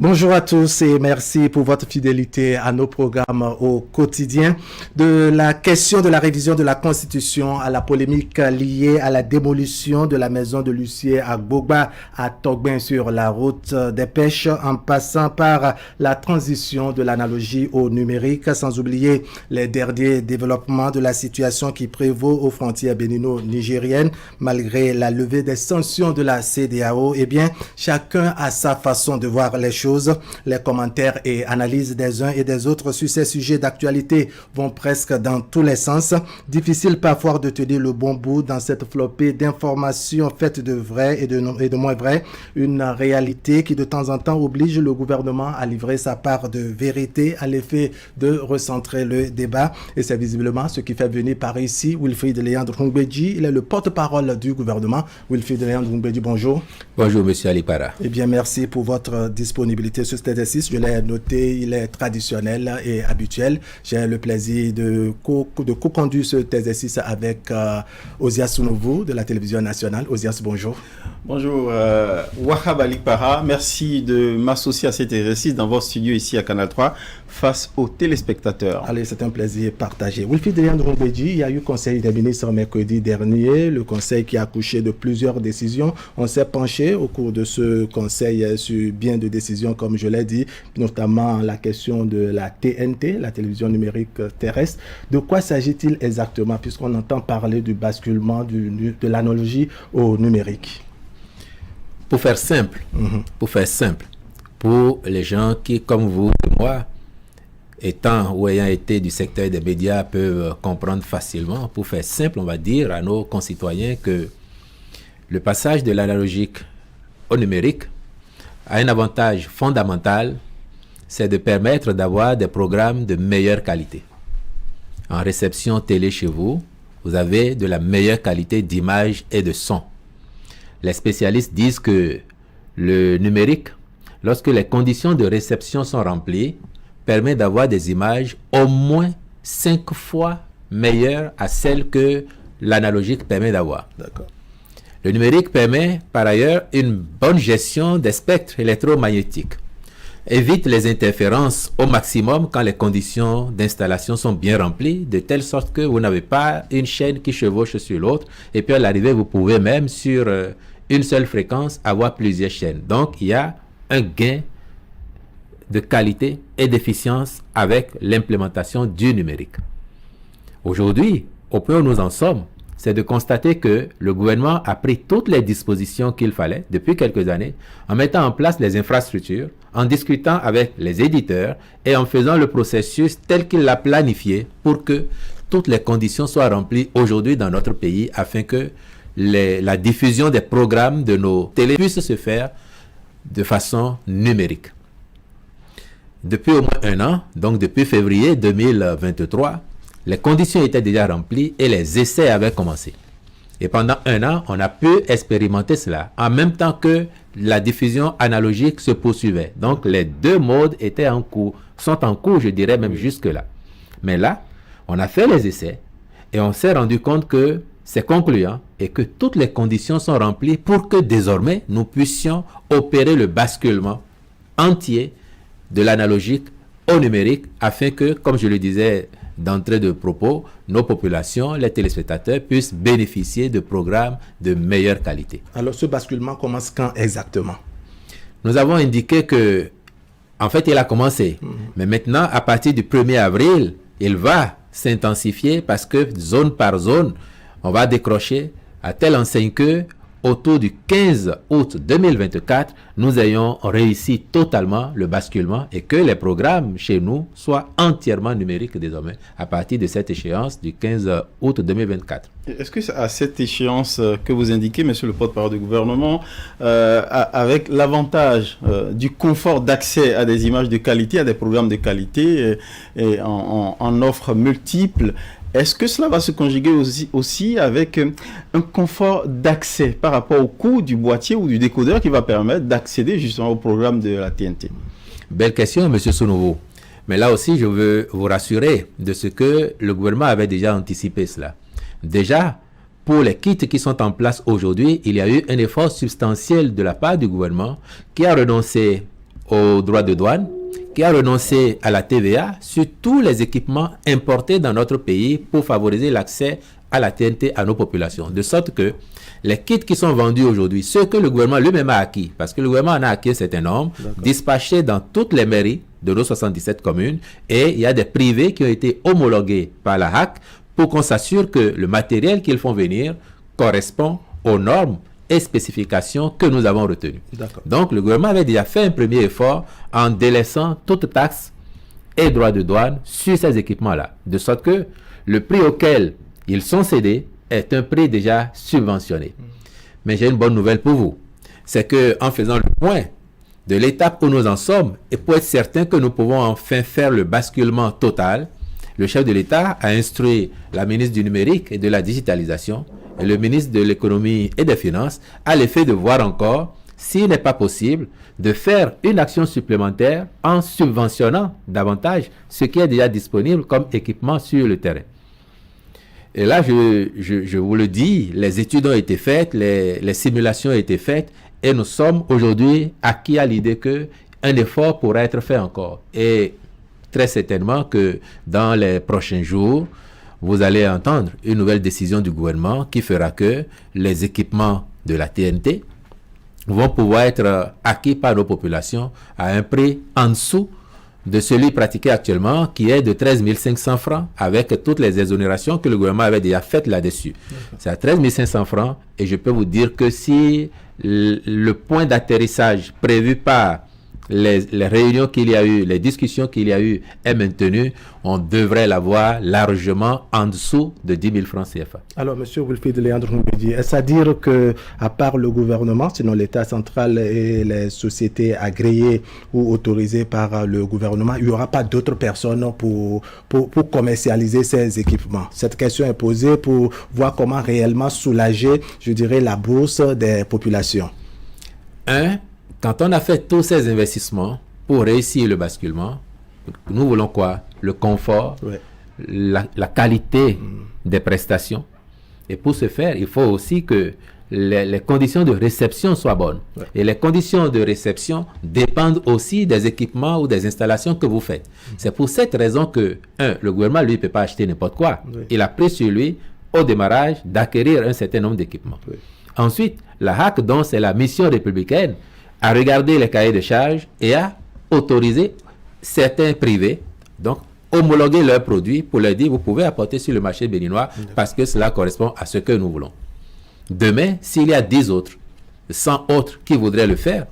Bonjour à tous et merci pour votre fidélité à nos programmes au quotidien. De la question de la révision de la Constitution à la polémique liée à la démolition de la maison de l'huissier à Gbogba à Togbin sur la route des pêches, en passant par la transition de l'analogie au numérique, sans oublier les derniers développements de la situation qui prévaut aux frontières bénino-nigériennes malgré la levée des sanctions de la CEDEAO. Eh bien, chacun a sa façon de voir les choses. Les commentaires et analyses des uns et des autres sur ces sujets d'actualité vont presque dans tous les sens. Difficile parfois de tenir le bon bout dans cette flopée d'informations faites de vrais et de moins vrais. Une réalité qui de temps en temps oblige le gouvernement à livrer sa part de vérité à l'effet de recentrer le débat. Et c'est visiblement ce qui fait venir par ici Wilfried Léandre Ngbeji. Il est le porte-parole du gouvernement. Wilfried Léandre Ngbeji, bonjour. Bonjour, monsieur Alipara. Eh bien, merci pour votre disponibilité sur cet exercice. Je l'ai noté, il est traditionnel et habituel. J'ai le plaisir de co-conduire cet exercice avec Osias Sounouvou de la télévision nationale. Osias, bonjour. Bonjour, Wahab Alipara. Merci de m'associer à cet exercice dans votre studio ici à Canal 3 face aux téléspectateurs. Allez, c'est un plaisir partagé. Wilfried Léandre Ngbeji, il y a eu Conseil des ministres mercredi dernier, le Conseil qui a accouché de plusieurs décisions. On s'est penché au cours de ce Conseil sur bien de décisions, comme je l'ai dit, notamment la question de la TNT, la télévision numérique terrestre. De quoi s'agit-il exactement, puisqu'on entend parler du basculement de l'analogie au numérique? Pour faire simple, pour les gens qui, comme vous et moi, étant ou ayant été du secteur des médias, peuvent comprendre facilement. Pour faire simple, on va dire à nos concitoyens que le passage de l'analogique au numérique a un avantage fondamental, c'est de permettre d'avoir des programmes de meilleure qualité. En réception télé chez vous, vous avez de la meilleure qualité d'image et de son. Les spécialistes disent que le numérique, lorsque les conditions de réception sont remplies, permet d'avoir des images au moins 5 fois meilleures à celles que l'analogique permet d'avoir. D'accord. Le numérique permet par ailleurs une bonne gestion des spectres électromagnétiques, évite les interférences au maximum quand les conditions d'installation sont bien remplies, de telle sorte que vous n'avez pas une chaîne qui chevauche sur l'autre, et puis à l'arrivée, vous pouvez même sur une seule fréquence avoir plusieurs chaînes. Donc, il y a un gain de qualité et d'efficience avec l'implémentation du numérique. Aujourd'hui, au point où nous en sommes, c'est de constater que le gouvernement a pris toutes les dispositions qu'il fallait depuis quelques années en mettant en place les infrastructures, en discutant avec les éditeurs et en faisant le processus tel qu'il l'a planifié pour que toutes les conditions soient remplies aujourd'hui dans notre pays afin que la diffusion des programmes de nos télé puisse se faire de façon numérique. Depuis au moins un an, donc depuis février 2023, les conditions étaient déjà remplies et les essais avaient commencé. Et pendant un an, on a pu expérimenter cela en même temps que la diffusion analogique se poursuivait. Donc les deux modes étaient en cours, sont en cours, je dirais même jusque-là. Mais là, on a fait les essais et on s'est rendu compte que c'est concluant et que toutes les conditions sont remplies pour que désormais nous puissions opérer le basculement entier de l'analogique au numérique afin que, comme je le disais d'entrée de propos, nos populations, les téléspectateurs puissent bénéficier de programmes de meilleure qualité. Alors ce basculement commence quand exactement? Nous avons indiqué que, en fait, il a commencé. Mais maintenant, à partir du 1er avril, il va s'intensifier parce que zone par zone, on va décrocher à telle enseigne que autour du 15 août 2024, nous ayons réussi totalement le basculement et que les programmes chez nous soient entièrement numériques désormais à partir de cette échéance du 15 août 2024. Est-ce que c'est à cette échéance que vous indiquez, monsieur le porte-parole du gouvernement, avec l'avantage du confort d'accès à des images de qualité, à des programmes de qualité et en offres multiples, est-ce que cela va se conjuguer aussi avec un confort d'accès par rapport au coût du boîtier ou du décodeur qui va permettre d'accéder justement au programme de la TNT? Belle question, monsieur Sounouvou. Mais là aussi, je veux vous rassurer de ce que le gouvernement avait déjà anticipé cela. Déjà, pour les kits qui sont en place aujourd'hui, il y a eu un effort substantiel de la part du gouvernement qui a renoncé aux droits de douane, qui a renoncé à la TVA sur tous les équipements importés dans notre pays pour favoriser l'accès à la TNT à nos populations. De sorte que les kits qui sont vendus aujourd'hui, ceux que le gouvernement lui-même a acquis, parce que le gouvernement en a acquis un certain nombre, dispatchés dans toutes les mairies de nos 77 communes, et il y a des privés qui ont été homologués par la HAC pour qu'on s'assure que le matériel qu'ils font venir correspond aux normes et spécifications que nous avons retenues. Donc le gouvernement avait déjà fait un premier effort en délaissant toute taxe et droits de douane sur ces équipements-là, de sorte que le prix auquel ils sont cédés est un prix déjà subventionné. Mais j'ai une bonne nouvelle pour vous, c'est que en faisant le point de l'étape où nous en sommes, et pour être certain que nous pouvons enfin faire le basculement total, le chef de l'État a instruit la ministre du numérique et de la digitalisation et le ministre de l'économie et des finances à l'effet de voir encore s'il n'est pas possible de faire une action supplémentaire en subventionnant davantage ce qui est déjà disponible comme équipement sur le terrain. Et là, je vous le dis, les études ont été faites, les simulations ont été faites, et nous sommes aujourd'hui acquis à l'idée qu'un effort pourrait être fait encore. Et très certainement que dans les prochains jours, vous allez entendre une nouvelle décision du gouvernement qui fera que les équipements de la TNT vont pouvoir être acquis par nos populations à un prix en dessous de celui pratiqué actuellement, qui est de 13 500 francs, avec toutes les exonérations que le gouvernement avait déjà faites là-dessus. C'est à 13 500 francs, et je peux vous dire que si le point d'atterrissage prévu par les réunions qu'il y a eu, les discussions qu'il y a eu est maintenu, on devrait l'avoir largement en dessous de 10 000 francs CFA. Alors, M. Wilfried Léandre Ngouedi, est-ce à dire qu'à part le gouvernement, sinon l'État central et les sociétés agréées ou autorisées par le gouvernement, il n'y aura pas d'autres personnes pour commercialiser ces équipements? Cette question est posée pour voir comment réellement soulager, je dirais, la bourse des populations. Quand on a fait tous ces investissements pour réussir le basculement, nous voulons quoi? Le confort, la qualité des prestations. Et pour ce faire, il faut aussi que les conditions de réception soient bonnes. Et les conditions de réception dépendent aussi des équipements ou des installations que vous faites. C'est pour cette raison que, le gouvernement, lui, ne peut pas acheter n'importe quoi. Il a pris sur lui, au démarrage, d'acquérir un certain nombre d'équipements. Ensuite, la HAC, dont c'est la mission républicaine, à regarder les cahiers de charges et à autoriser certains privés, donc homologuer leurs produits pour leur dire vous pouvez apporter sur le marché béninois parce que cela correspond à ce que nous voulons. Demain, s'il y a 10 autres, 100 autres qui voudraient le faire,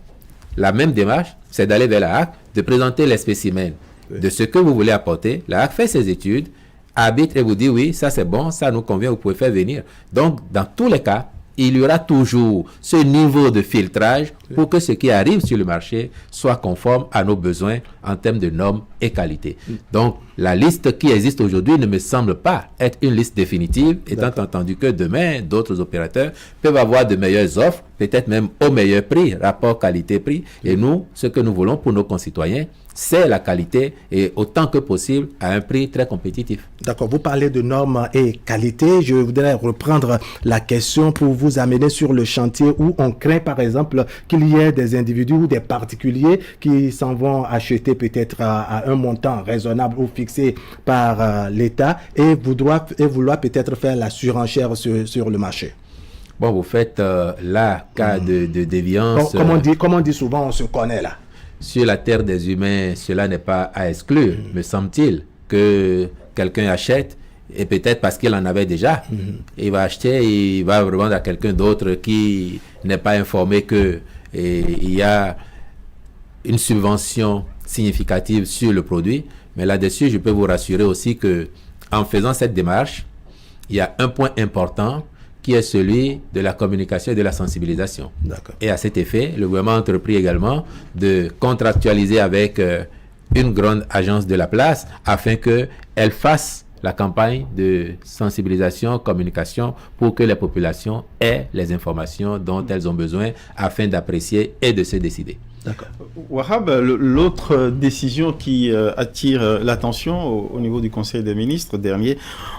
la même démarche, c'est d'aller vers la HAC, de présenter les spécimens de ce que vous voulez apporter. La HAC fait ses études, arbitre et vous dit oui, ça c'est bon, ça nous convient, vous pouvez faire venir. Donc, dans tous les cas, il y aura toujours ce niveau de filtrage pour que ce qui arrive sur le marché soit conforme à nos besoins en termes de normes et qualité. Donc, la liste qui existe aujourd'hui ne me semble pas être une liste définitive, étant entendu que demain, d'autres opérateurs peuvent avoir de meilleures offres, peut-être même au meilleur prix, rapport qualité-prix. Et nous, ce que nous voulons pour nos concitoyens, c'est la qualité et autant que possible à un prix très compétitif. D'accord, vous parlez de normes et qualité. Je voudrais reprendre la question pour vous amener sur le chantier où on craint par exemple qu'il y ait des individus ou des particuliers qui s'en vont acheter peut-être à un montant raisonnable ou fixé par l'État et vouloir peut-être faire la surenchère sur le marché. Bon, vous faites là cas de déviance. Comme on dit souvent, on se connaît là. Sur la terre des humains, cela n'est pas à exclure, me semble-t-il, que quelqu'un achète, et peut-être parce qu'il en avait déjà, il va acheter et il va revendre à quelqu'un d'autre qui n'est pas informé qu'il y a une subvention significative sur le produit. Mais là-dessus, je peux vous rassurer aussi que en faisant cette démarche, il y a un point important qui est celui de la communication et de la sensibilisation. Et à cet effet, le gouvernement a entrepris également de contractualiser avec une grande agence de la place afin qu'elle fasse la campagne de sensibilisation, communication pour que les populations aient les informations dont elles ont besoin afin d'apprécier et de se décider. D'accord. Wahab, l'autre décision qui attire l'attention au niveau du Conseil des ministres dernier,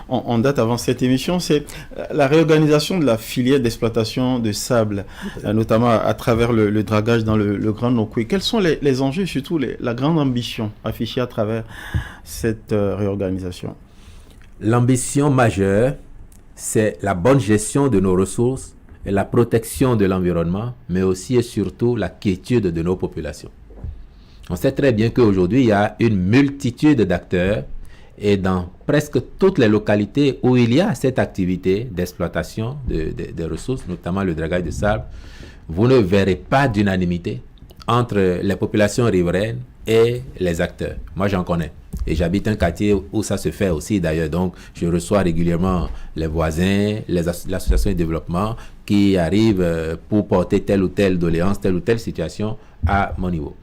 en date avant cette émission, c'est la réorganisation de la filière d'exploitation de sable, notamment à travers le dragage dans le Grand Nokoué. Quels sont les enjeux, surtout la grande ambition affichée à travers cette réorganisation? L'ambition majeure, c'est la bonne gestion de nos ressources et la protection de l'environnement, mais aussi et surtout la quiétude de nos populations. On sait très bien qu'aujourd'hui, il y a une multitude d'acteurs et dans presque toutes les localités où il y a cette activité d'exploitation des ressources, notamment le dragage de sable, vous ne verrez pas d'unanimité entre les populations riveraines et les acteurs. Moi, j'en connais. Et j'habite un quartier où ça se fait aussi d'ailleurs. Donc, je reçois régulièrement les voisins, l'association de développement qui arrivent pour porter telle ou telle doléance, telle ou telle situation à mon niveau.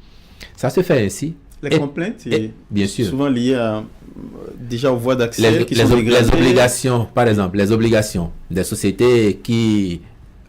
Ça se fait ainsi. Les complaintes, bien sûr, souvent liées déjà aux voies d'accès les obligations, par exemple, les obligations des sociétés qui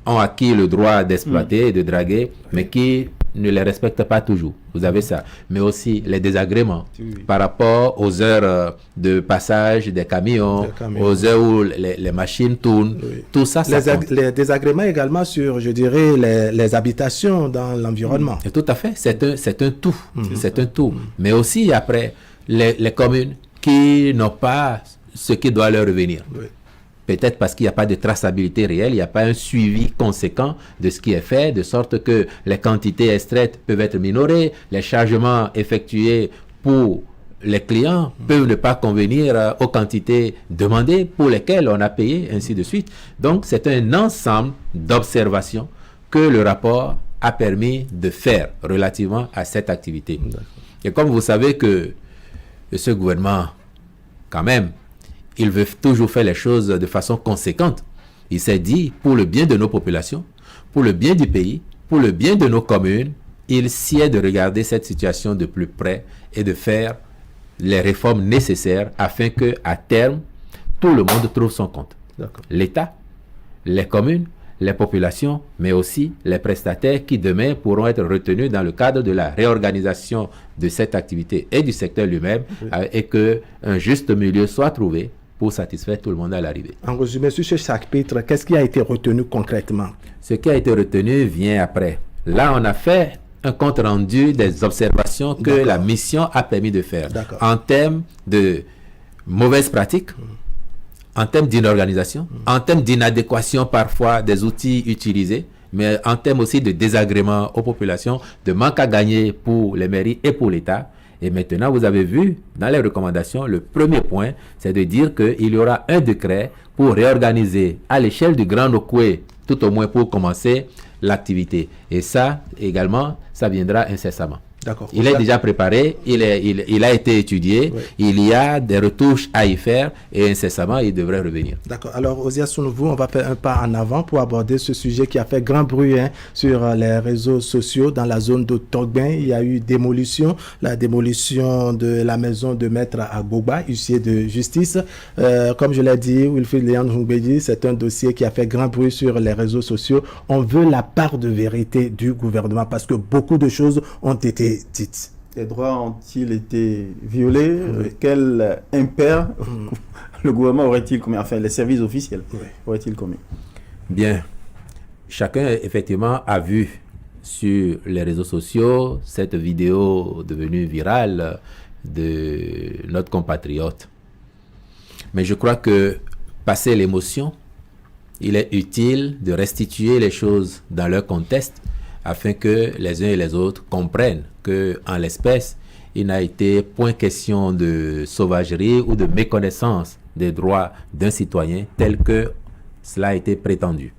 ont acquis le droit d'exploiter et de draguer, mais qui ne les respectent pas toujours. Vous avez ça. Mais aussi les désagréments par rapport aux heures de passage des camions, aux heures où les machines tournent. Tout ça, les désagréments également sur, je dirais, les habitations dans l'environnement. Tout à fait. C'est un tout. C'est un tout. Mais aussi, après, les communes qui n'ont pas ce qui doit leur revenir. Peut-être parce qu'il n'y a pas de traçabilité réelle, il n'y a pas un suivi conséquent de ce qui est fait, de sorte que les quantités extraites peuvent être minorées, les chargements effectués pour les clients peuvent ne pas convenir aux quantités demandées pour lesquelles on a payé, ainsi de suite. Donc, c'est un ensemble d'observations que le rapport a permis de faire relativement à cette activité. Et comme vous savez que ce gouvernement, quand même, il veut toujours faire les choses de façon conséquente. Il s'est dit, pour le bien de nos populations, pour le bien du pays, pour le bien de nos communes, il sied de regarder cette situation de plus près et de faire les réformes nécessaires afin que, à terme, tout le monde trouve son compte. L'État, les communes, les populations, mais aussi les prestataires qui demain pourront être retenus dans le cadre de la réorganisation de cette activité et du secteur lui-même, et qu'un juste milieu soit trouvé pour satisfaire tout le monde à l'arrivée. En résumé, sur ce chapitre, qu'est-ce qui a été retenu concrètement? Ce qui a été retenu vient après. Là, on a fait un compte rendu des observations que la mission a permis de faire en termes de mauvaises pratiques, en termes d'inorganisation, en termes d'inadéquation parfois des outils utilisés, mais en termes aussi de désagrément aux populations, de manque à gagner pour les mairies et pour l'État. Et maintenant, vous avez vu dans les recommandations, le premier point, c'est de dire qu'il y aura un décret pour réorganiser à l'échelle du Grand Nokoué, tout au moins pour commencer l'activité. Et ça, également, ça viendra incessamment. Il est déjà préparé, il a été étudié, il y a des retouches à y faire et incessamment, il devrait revenir. D'accord. Alors, Ozia Sounouvou, on va faire un pas en avant pour aborder ce sujet qui a fait grand bruit sur les réseaux sociaux. Dans la zone de Togben, il y a eu la démolition de la maison de maître Agbogba, huissier de justice. Comme je l'ai dit, Wilfried Léon Hungbedi, c'est un dossier qui a fait grand bruit sur les réseaux sociaux. On veut la part de vérité du gouvernement parce que beaucoup de choses ont été dites. Les droits ont-ils été violés? Quel impair le gouvernement aurait-il commis? Enfin, les services officiels auraient-ils commis? Bien. Chacun, effectivement, a vu sur les réseaux sociaux cette vidéo devenue virale de notre compatriote. Mais je crois que, passé l'émotion, il est utile de restituer les choses dans leur contexte afin que les uns et les autres comprennent qu'en l'espèce, il n'a été point question de sauvagerie ou de méconnaissance des droits d'un citoyen tel que cela a été prétendu.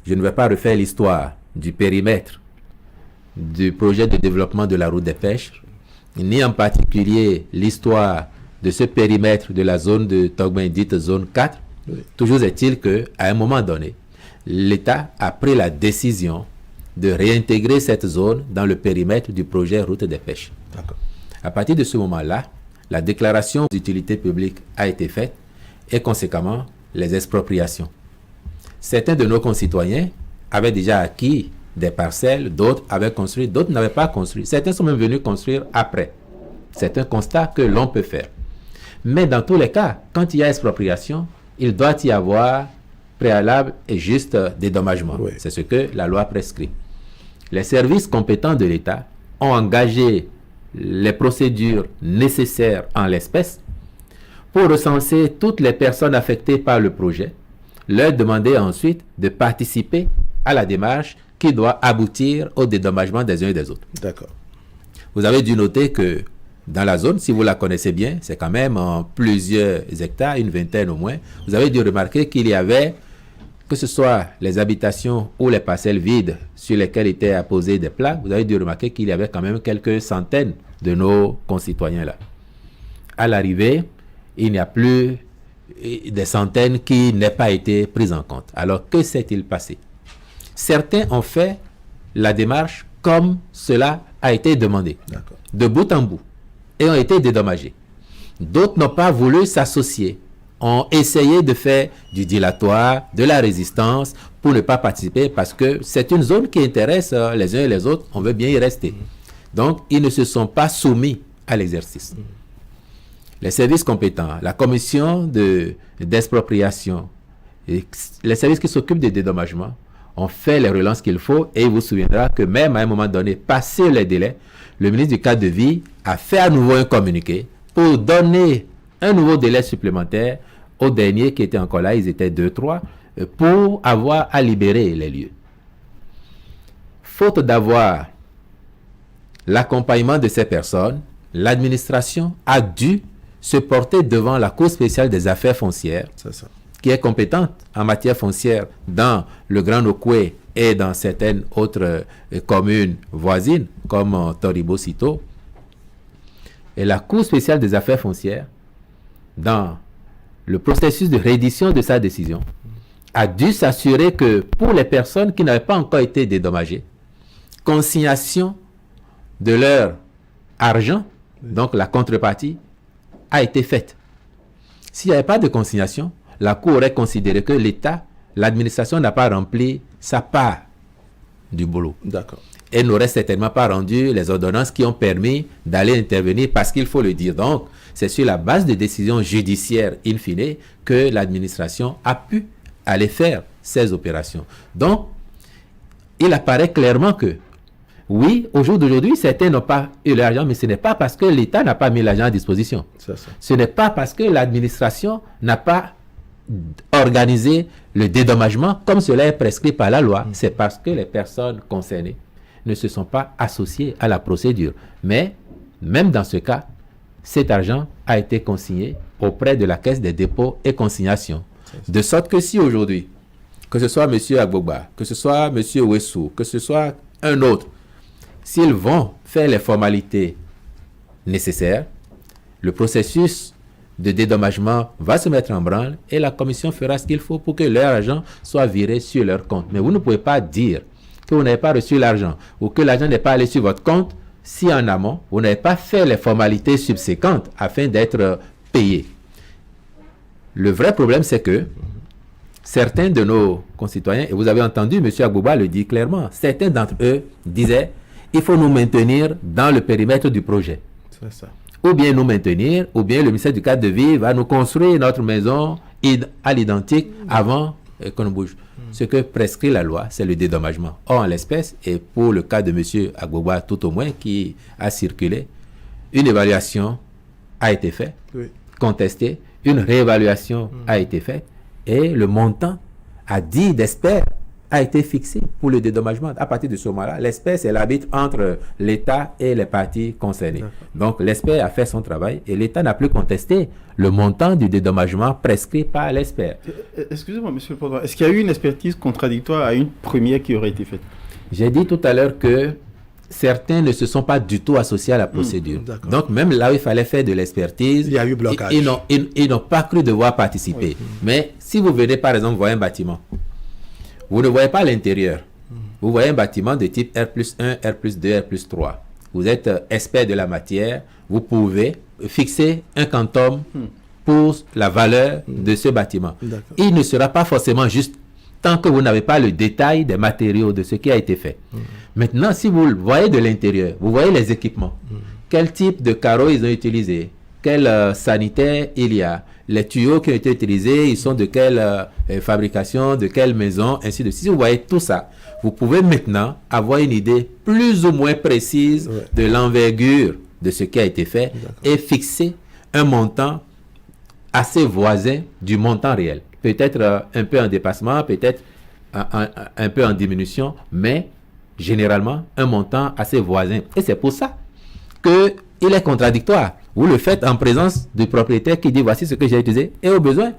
Je ne vais pas refaire l'histoire du périmètre du projet de développement de la route des pêches, ni en particulier l'histoire de ce périmètre de la zone de Togben dite zone 4. Toujours est-il qu'à un moment donné, l'État a pris la décision de réintégrer cette zone dans le périmètre du projet route des pêches. À partir de ce moment-là, la déclaration d'utilité publique a été faite et conséquemment les expropriations. Certains de nos concitoyens avaient déjà acquis des parcelles, d'autres avaient construit, d'autres n'avaient pas construit. Certains sont même venus construire après. C'est un constat que l'on peut faire. Mais dans tous les cas, quand il y a expropriation, il doit y avoir préalable et juste dédommagement. Oui. C'est ce que la loi prescrit. Les services compétents de l'État ont engagé les procédures nécessaires en l'espèce pour recenser toutes les personnes affectées par le projet, leur demander ensuite de participer à la démarche qui doit aboutir au dédommagement des uns et des autres. D'accord. Vous avez dû noter que dans la zone, si vous la connaissez bien, c'est quand même en plusieurs hectares, une vingtaine au moins, vous avez dû remarquer qu'il y avait, que ce soit les habitations ou les parcelles vides sur lesquelles étaient apposés des plaques, vous avez dû remarquer qu'il y avait quand même quelques centaines de nos concitoyens là. À l'arrivée, il n'y a plus des centaines qui n'aient pas été prises en compte. Alors, que s'est-il passé? Certains ont fait la démarche comme cela a été demandé, de bout en bout, et ont été dédommagés. D'autres n'ont pas voulu s'associer, ont essayé de faire du dilatoire, de la résistance pour ne pas participer parce que c'est une zone qui intéresse les uns et les autres, on veut bien y rester. Donc, ils ne se sont pas soumis à l'exercice. Les services compétents, la commission d'expropriation, les services qui s'occupent des dédommagements ont fait les relances qu'il faut et il vous souviendra que même à un moment donné, passé les délais, le ministre du cadre de vie a fait à nouveau un communiqué pour donner un nouveau délai supplémentaire aux derniers qui étaient encore là, ils étaient 2-3, pour avoir à libérer les lieux. Faute d'avoir l'accompagnement de ces personnes, l'administration a dû se porter devant la Cour spéciale des affaires foncières, qui est compétente en matière foncière dans le Grand Okoué et dans certaines autres communes voisines, comme Toribo-Sito. Et la Cour spéciale des affaires foncières, dans le processus de réédition de sa décision, a dû s'assurer que pour les personnes qui n'avaient pas encore été dédommagées, consignation de leur argent, donc la contrepartie, a été faite. S'il n'y avait pas de consignation, la Cour aurait considéré que l'État, l'administration n'a pas rempli sa part du boulot. D'accord. Et n'aurait certainement pas rendu les ordonnances qui ont permis d'aller intervenir, parce qu'il faut le dire. Donc, c'est sur la base de décisions judiciaires in fine que l'administration a pu aller faire ces opérations. Donc, il apparaît clairement que, oui, au jour d'aujourd'hui, certains n'ont pas eu l'argent, mais ce n'est pas parce que l'État n'a pas mis l'argent à disposition. Ce n'est pas parce que l'administration n'a pas organisé le dédommagement comme cela est prescrit par la loi. C'est parce que les personnes concernées ne se sont pas associées à la procédure. Mais, même dans ce cas, cet argent a été consigné auprès de la Caisse des dépôts et consignations. De sorte que si aujourd'hui, que ce soit M. Agbogba, que ce soit M. Ouessou, que ce soit un autre, s'ils vont faire les formalités nécessaires, le processus de dédommagement va se mettre en branle et la commission fera ce qu'il faut pour que leur argent soit viré sur leur compte. Mais vous ne pouvez pas dire que vous n'avez pas reçu l'argent ou que l'argent n'est pas allé sur votre compte si en amont, vous n'avez pas fait les formalités subséquentes afin d'être payé. Le vrai problème, c'est que certains de nos concitoyens, et vous avez entendu M. Agbogba le dire clairement, certains d'entre eux disaient il faut nous maintenir dans le périmètre du projet. C'est ça. Ou bien nous maintenir, ou bien le ministère du cadre de vie va nous construire notre maison à l'identique avant qu'on bouge. Ce que prescrit la loi, c'est le dédommagement. Or, en l'espèce, et pour le cas de M. Agbogba tout au moins, qui a circulé, une évaluation a été faite, contestée, une réévaluation a été faite, et le montant à dit d'espère a été fixé pour le dédommagement. À partir de ce moment-là, l'espèce est l'arbitre entre l'État et les parties concernées. Donc, l'espère a fait son travail et l'État n'a plus contesté le montant du dédommagement prescrit par l'espère. Excusez-moi, monsieur le président, est-ce qu'il y a eu une expertise contradictoire à une première qui aurait été faite? J'ai dit tout à l'heure que certains ne se sont pas du tout associés à la procédure. Donc, même là où il fallait faire de l'expertise, il y a eu blocage. Ils n'ont pas cru devoir participer. Mais si vous venez, par exemple, voir un bâtiment, vous ne voyez pas l'intérieur. Vous voyez un bâtiment de type R+1, R+2, R+3. Vous êtes expert de la matière. Vous pouvez fixer un quantum pour la valeur de ce bâtiment. Il ne sera pas forcément juste tant que vous n'avez pas le détail des matériaux de ce qui a été fait. Maintenant, si vous le voyez de l'intérieur, vous voyez les équipements. Quel type de carreaux ils ont utilisé, quel sanitaire il y a, les tuyaux qui ont été utilisés, ils sont de quelle fabrication, de quelle maison, ainsi de suite. Si vous voyez tout ça, vous pouvez maintenant avoir une idée plus ou moins précise de l'envergure de ce qui a été fait et fixer un montant assez voisin du montant réel. Peut-être un peu en dépassement, peut-être un peu en diminution, mais généralement un montant assez voisin. Et c'est pour ça qu'il est contradictoire. Vous le faites en présence du propriétaire qui dit voici ce que j'ai utilisé et au besoin,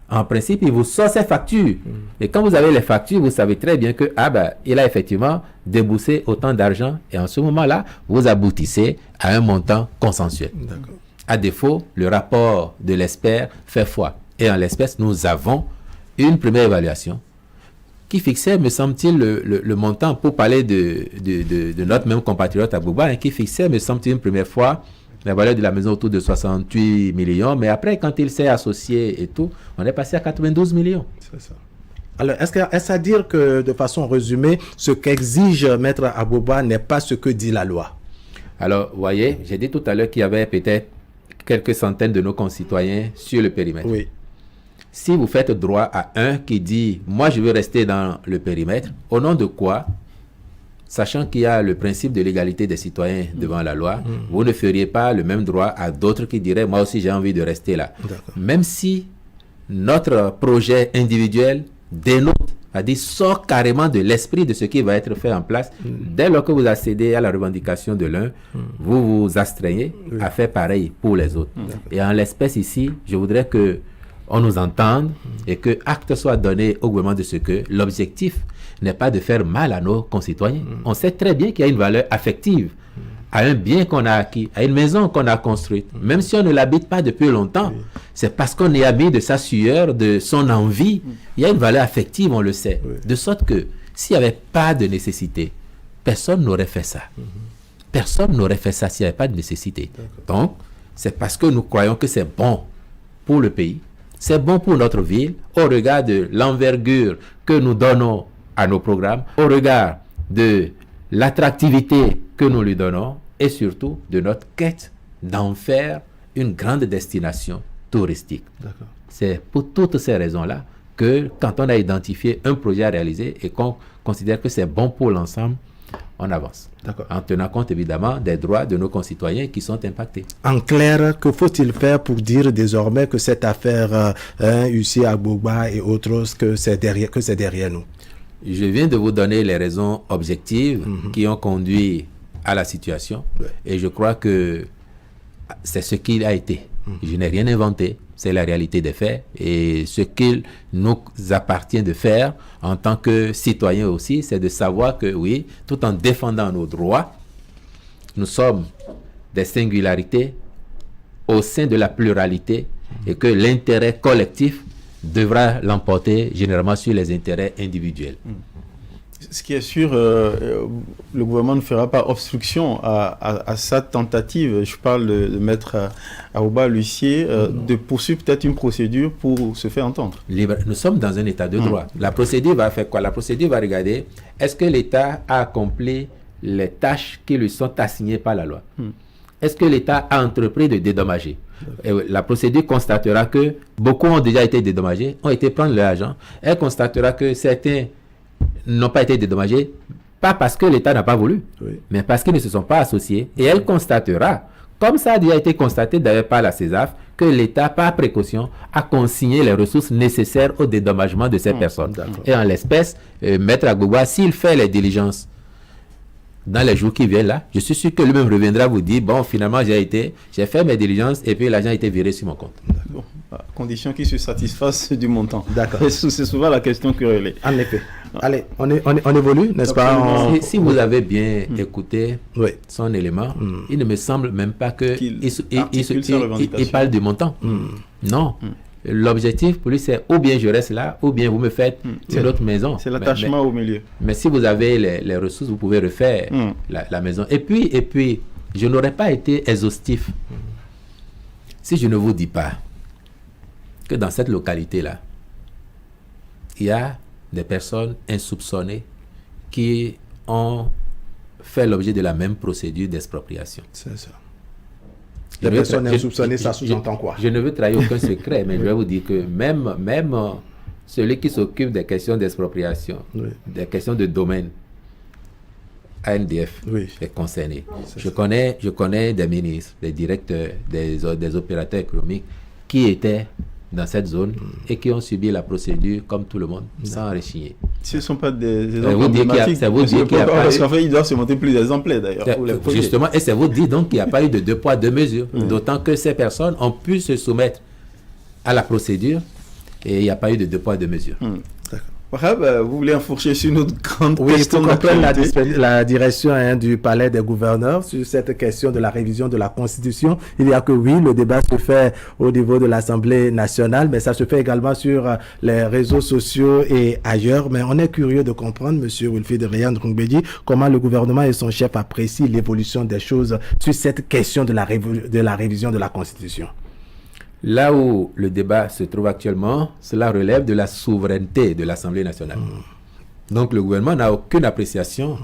en principe, il vous sort ses factures. Et quand vous avez les factures, vous savez très bien que il a effectivement déboursé autant d'argent et en ce moment-là, vous aboutissez à un montant consensuel. À défaut, le rapport de l'expert fait foi. Et en l'espèce, nous avons une première évaluation qui fixait, me semble-t-il, le montant, pour parler de notre même compatriote Agbogba, qui fixait, me semble-t-il, une première fois, la valeur de la maison autour de 68 millions. Mais après, quand il s'est associé et tout, on est passé à 92 millions. C'est ça. Alors, est-ce à dire que, de façon résumée, ce qu'exige Maître Agbogba n'est pas ce que dit la loi? Alors, vous voyez, j'ai dit tout à l'heure qu'il y avait peut-être quelques centaines de nos concitoyens sur le périmètre. Oui. Si vous faites droit à un qui dit « moi je veux rester dans le périmètre », au nom de quoi, sachant qu'il y a le principe de l'égalité des citoyens devant la loi, vous ne feriez pas le même droit à d'autres qui diraient « moi aussi j'ai envie de rester là ». Même si notre projet individuel dénote, c'est-à-dire sort carrément de l'esprit de ce qui va être fait en place, dès lors que vous accédez à la revendication de l'un, vous vous astreignez à faire pareil pour les autres. Et en l'espèce ici, je voudrais que on nous entende et que acte soit donné au gouvernement de ce que l'objectif n'est pas de faire mal à nos concitoyens. On sait très bien qu'il y a une valeur affective à un bien qu'on a acquis, à une maison qu'on a construite. Même si on ne l'habite pas depuis longtemps, c'est parce qu'on est ami de sa sueur, de son envie. Il y a une valeur affective, on le sait. De sorte que s'il n'y avait pas de nécessité, personne n'aurait fait ça. Personne n'aurait fait ça s'il n'y avait pas de nécessité. Donc, c'est parce que nous croyons que c'est bon pour le pays, c'est bon pour notre ville, au regard de l'envergure que nous donnons à nos programmes, au regard de l'attractivité que nous lui donnons et surtout de notre quête d'en faire une grande destination touristique. C'est pour toutes ces raisons-là que quand on a identifié un projet à réaliser et qu'on considère que c'est bon pour l'ensemble, on avance. En tenant compte évidemment des droits de nos concitoyens qui sont impactés. En clair, que faut-il faire pour dire désormais que cette affaire UC Agbogba et autres, que c'est derrière nous? Je viens de vous donner les raisons objectives qui ont conduit à la situation et je crois que c'est ce qu'il a été. Je n'ai rien inventé, c'est la réalité des faits et ce qu'il nous appartient de faire en tant que citoyens aussi, c'est de savoir que oui, tout en défendant nos droits, nous sommes des singularités au sein de la pluralité et que l'intérêt collectif devra l'emporter généralement sur les intérêts individuels. Ce qui est sûr, le gouvernement ne fera pas obstruction à sa tentative, je parle de Maître Agbogba l'huissier, de poursuivre peut-être une procédure pour se faire entendre. Nous sommes dans un état de droit. La procédure va faire quoi? La procédure va regarder, est-ce que l'État a accompli les tâches qui lui sont assignées par la loi? Est-ce que l'État a entrepris de dédommager? Et la procédure constatera que beaucoup ont déjà été dédommagés, ont été prendre leur argent. Elle constatera que certains n'ont pas été dédommagés, pas parce que l'État n'a pas voulu, mais parce qu'ils ne se sont pas associés. Et elle constatera, comme ça a déjà été constaté d'ailleurs par la CESAF, que l'État, par précaution, a consigné les ressources nécessaires au dédommagement de ces personnes. Et en l'espèce, Maître Agbogba, s'il fait les diligences dans les jours qui viennent là, je suis sûr que lui-même reviendra vous dire, bon, finalement, j'ai fait mes diligences et puis l'argent a été viré sur mon compte. Bon, à condition qu'il se satisfasse du montant. D'accord. C'est souvent la question que relève. En effet. Allez, on évolue, n'est-ce pas? Si vous avez bien écouté son élément, il ne me semble même pas qu'il parle du montant. Non. L'objectif pour lui, c'est ou bien je reste là, ou bien vous me faites une autre maison. C'est l'attachement au milieu. Mais si vous avez les ressources, vous pouvez refaire la maison. Et puis, je n'aurais pas été exhaustif si je ne vous dis pas que dans cette localité-là, il y a des personnes insoupçonnées qui ont fait l'objet de la même procédure d'expropriation. C'est ça. Les personnes insoupçonnées, ça sous-entend quoi? Je ne veux trahir aucun secret, mais je vais vous dire que même celui qui s'occupe des questions d'expropriation, des questions de domaine, ANDF est concerné. Je connais des ministres, des directeurs, des opérateurs économiques qui étaient dans cette zone et qui ont subi la procédure comme tout le monde, sans rechigner. Ce ne sont pas des problématiques. Parce qu'en fait, ils doivent se montrer plus exemplaires d'ailleurs. Justement, et c'est vous dire donc qu'il n'y a pas eu de 2 poids 2 mesures. D'autant que ces personnes ont pu se soumettre à la procédure et il n'y a pas eu de 2 poids 2 mesures. Vous voulez enfourcher sur une autre grande question pour comprendre la direction du palais des gouverneurs sur cette question de la révision de la Constitution. Il y a que le débat se fait au niveau de l'Assemblée nationale, mais ça se fait également sur les réseaux sociaux et ailleurs. Mais on est curieux de comprendre, M. Wilfried Réan-Ndoumbédi, comment le gouvernement et son chef apprécient l'évolution des choses sur cette question de la révision de la Constitution. Là où le débat se trouve actuellement, cela relève de la souveraineté de l'Assemblée nationale. Donc le gouvernement n'a aucune appréciation,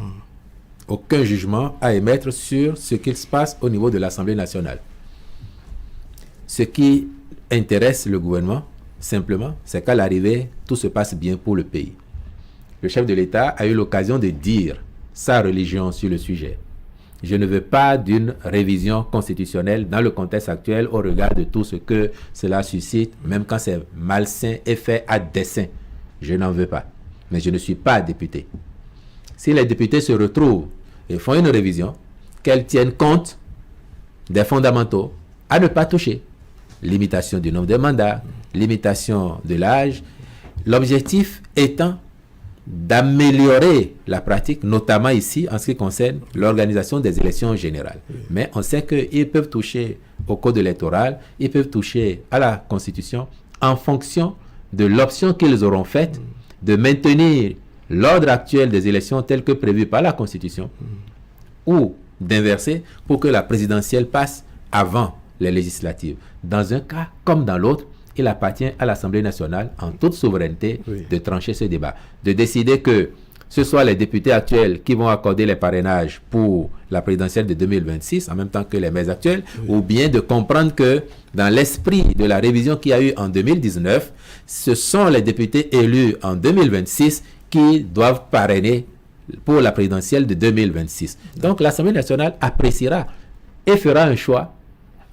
aucun jugement à émettre sur ce qu'il se passe au niveau de l'Assemblée nationale. Ce qui intéresse le gouvernement, simplement, c'est qu'à l'arrivée, tout se passe bien pour le pays. Le chef de l'État a eu l'occasion de dire sa religion sur le sujet. Je ne veux pas d'une révision constitutionnelle dans le contexte actuel au regard de tout ce que cela suscite, même quand c'est malsain et fait à dessein. Je n'en veux pas. Mais je ne suis pas député. Si les députés se retrouvent et font une révision, qu'elles tiennent compte des fondamentaux à ne pas toucher. Limitation du nombre de mandats, limitation de l'âge. L'objectif étant d'améliorer la pratique, notamment ici en ce qui concerne l'organisation des élections générales. Mais on sait qu'ils peuvent toucher au code électoral, ils peuvent toucher à la Constitution en fonction de l'option qu'ils auront faite de maintenir l'ordre actuel des élections tel que prévu par la Constitution ou d'inverser pour que la présidentielle passe avant les législatives. Dans un cas comme dans l'autre, il appartient à l'Assemblée nationale, en toute souveraineté, de trancher ce débat. De décider que ce soit les députés actuels qui vont accorder les parrainages pour la présidentielle de 2026, en même temps que les maires actuels, ou bien de comprendre que dans l'esprit de la révision qu'il y a eu en 2019, ce sont les députés élus en 2026 qui doivent parrainer pour la présidentielle de 2026. Donc l'Assemblée nationale appréciera et fera un choix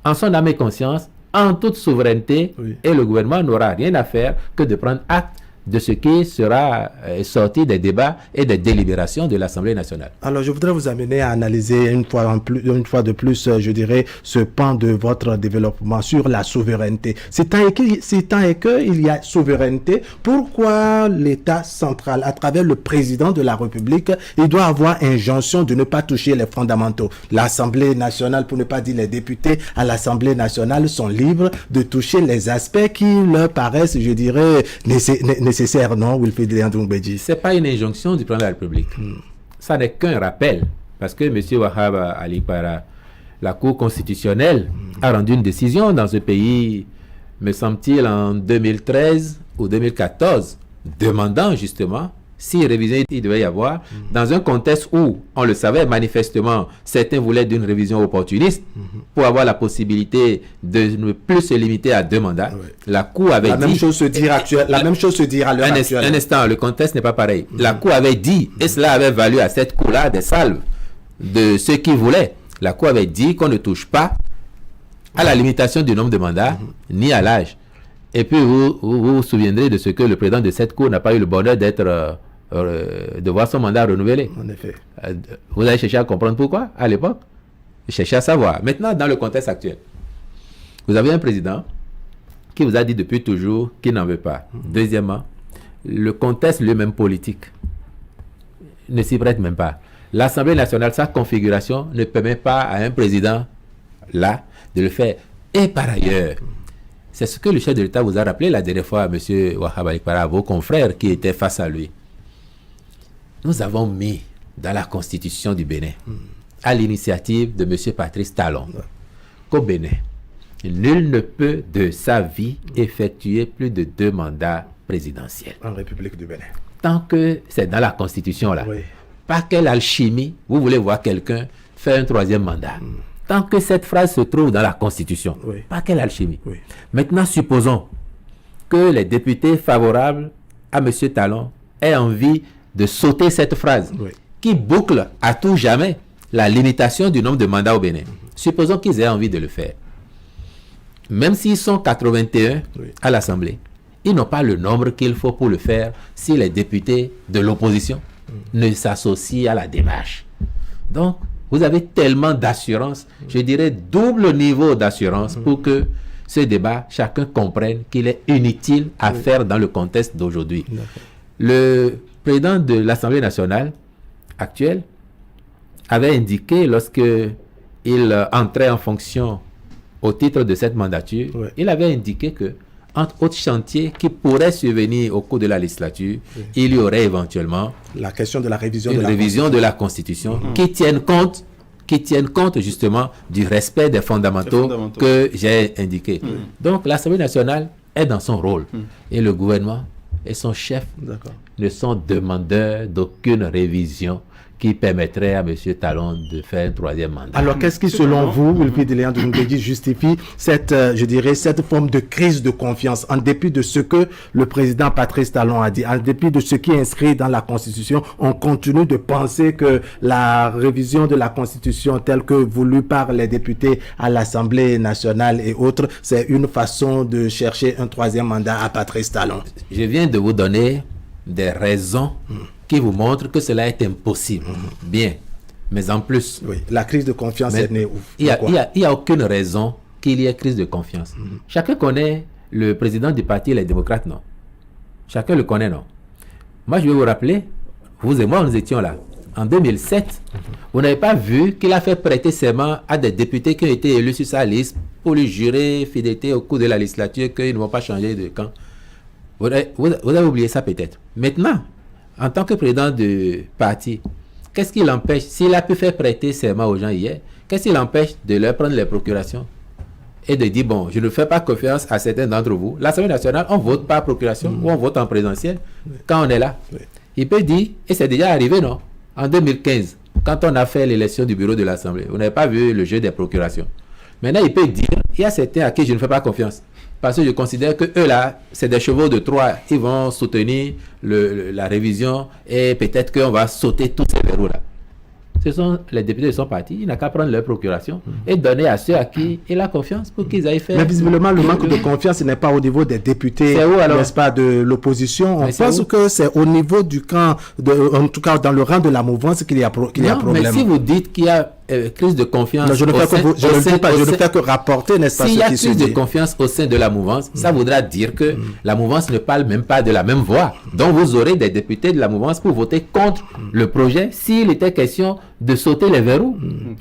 en son âme et conscience, en toute souveraineté, et le gouvernement n'aura rien à faire que de prendre acte de ce qui sera sorti des débats et des délibérations de l'Assemblée nationale. Alors, je voudrais vous amener à analyser une fois de plus, je dirais, ce pan de votre développement sur la souveraineté. C'est tant et que il y a souveraineté, pourquoi l'État central, à travers le président de la République, il doit avoir injonction de ne pas toucher les fondamentaux? L'Assemblée nationale, pour ne pas dire les députés à l'Assemblée nationale, sont libres de toucher les aspects qui leur paraissent, je dirais, nécessaire, non, Wilfried Réan-Ndoumbédi? Ce n'est pas une injonction du président de la République. Ça n'est qu'un rappel. Parce que M. Wahab Ali Para, la Cour constitutionnelle, a rendu une décision dans ce pays, me semble-t-il, en 2013 ou 2014, demandant justement si révision il devait y avoir, dans un contexte où, on le savait manifestement, certains voulaient d'une révision opportuniste pour avoir la possibilité de ne plus se limiter à 2 mandats. La Cour avait dit... La même chose se dire à l'heure actuelle. Un instant, le contexte n'est pas pareil. La Cour avait dit, et cela avait valu à cette Cour-là des salves de ceux qui voulaient. La Cour avait dit qu'on ne touche pas à la limitation du nombre de mandats, ni à l'âge. Et puis, vous souviendrez de ce que le président de cette Cour n'a pas eu le bonheur de voir son mandat renouvelé. En effet. Vous avez cherché à comprendre pourquoi à l'époque? Cherchez à savoir. Maintenant, dans le contexte actuel, vous avez un président qui vous a dit depuis toujours qu'il n'en veut pas. Deuxièmement, le contexte lui-même politique ne s'y prête même pas. L'Assemblée nationale, sa configuration ne permet pas à un président là de le faire. Et par ailleurs, c'est ce que le chef de l'État vous a rappelé la dernière fois, M. Wahab Ali Para, vos confrères qui étaient face à lui. Nous avons mis dans la Constitution du Bénin, à l'initiative de M. Patrice Talon, qu'au Bénin, nul ne peut de sa vie effectuer plus de 2 mandats présidentiels. En République du Bénin. tant que c'est dans la Constitution là. Oui. Pas quelle alchimie, vous voulez voir quelqu'un faire un troisième mandat. Tant que cette phrase se trouve dans la Constitution, Oui. pas quelle alchimie. Oui. Maintenant, supposons que les députés favorables à M. Talon aient envie de sauter cette phrase Oui. qui boucle à tout jamais la limitation du nombre de mandats au Bénin. Supposons qu'ils aient envie de le faire. Même s'ils sont 81 Oui. à l'Assemblée, ils n'ont pas le nombre qu'il faut pour le faire si les députés de l'opposition ne s'associent à la démarche. Donc, vous avez tellement d'assurance, je dirais double niveau d'assurance pour que ce débat, chacun comprenne qu'il est inutile à faire dans le contexte d'aujourd'hui. Le président de l'Assemblée nationale actuelle avait indiqué lorsque il entrait en fonction au titre de cette mandature, Ouais. il avait indiqué que entre autres chantiers qui pourraient survenir au cours de la législature, il y aurait éventuellement La question de la révision une de la révision de la Constitution qui tienne compte justement du respect des fondamentaux, que j'ai indiqués. Donc l'Assemblée nationale est dans son rôle et le gouvernement et son chef D'accord. ne sont demandeurs d'aucune révision qui permettrait à M. Talon de faire un troisième mandat. Alors, qu'est-ce qui, selon vous, Wilfried Léon de Ndédi, justifie cette, je dirais, cette forme de crise de confiance, en dépit de ce que le président Patrice Talon a dit, en dépit de ce qui est inscrit dans la Constitution, on continue de penser que la révision de la Constitution telle que voulue par les députés à l'Assemblée nationale et autres, c'est une façon de chercher un troisième mandat à Patrice Talon. Je viens de vous donner des raisons qui vous montrent que cela est impossible. Bien, mais en plus, Oui, la crise de confiance est née. il n'y a aucune raison qu'il y ait crise de confiance. Chacun connaît le président du parti Les Démocrates, non? Chacun le connaît, non? Moi, je vais vous rappeler, vous et moi, nous étions là. En 2007, vous n'avez pas vu qu'il a fait prêter serment à des députés qui ont été élus sur sa liste pour lui jurer fidélité au cours de la législature qu'ils ne vont pas changer de camp. Vous avez oublié ça peut-être. Maintenant, en tant que président du parti, qu'est-ce qui l'empêche, s'il a pu faire prêter serment aux gens hier, qu'est-ce qui l'empêche de leur prendre les procurations et de dire, bon, je ne fais pas confiance à certains d'entre vous. L'Assemblée nationale, on vote par procuration ou on vote en présentiel quand on est là. Il peut dire, et c'est déjà arrivé, non? En 2015, quand on a fait l'élection du bureau de l'Assemblée, vous n'avez pas vu le jeu des procurations. Maintenant, il peut dire, il y a certains à qui je ne fais pas confiance. Parce que je considère que eux là, c'est des chevaux de Troie. Ils vont soutenir la révision et peut-être qu'on va sauter tous ces verrous là. Ce sont les députés de son parti. Il n'a qu'à prendre leur procuration et donner à ceux à qui il a confiance pour qu'ils aillent faire. Mais visiblement, le manque de confiance n'est pas au niveau des députés, C'est où, alors? n'est-ce pas, de l'opposition. On Mais c'est pense où? que c'est au niveau du camp, en tout cas dans le rang de la mouvance, qu'il y a, Non, problème. mais si vous dites qu'il y a crise de confiance, Non, je ne fais que rapporter, n'est-ce pas, s'il ce y a qui se crise de dit. confiance au sein de la mouvance, ça voudra dire que la mouvance ne parle même pas de la même voix. Donc vous aurez des députés de la mouvance pour voter contre le projet s'il était question de sauter les verrous.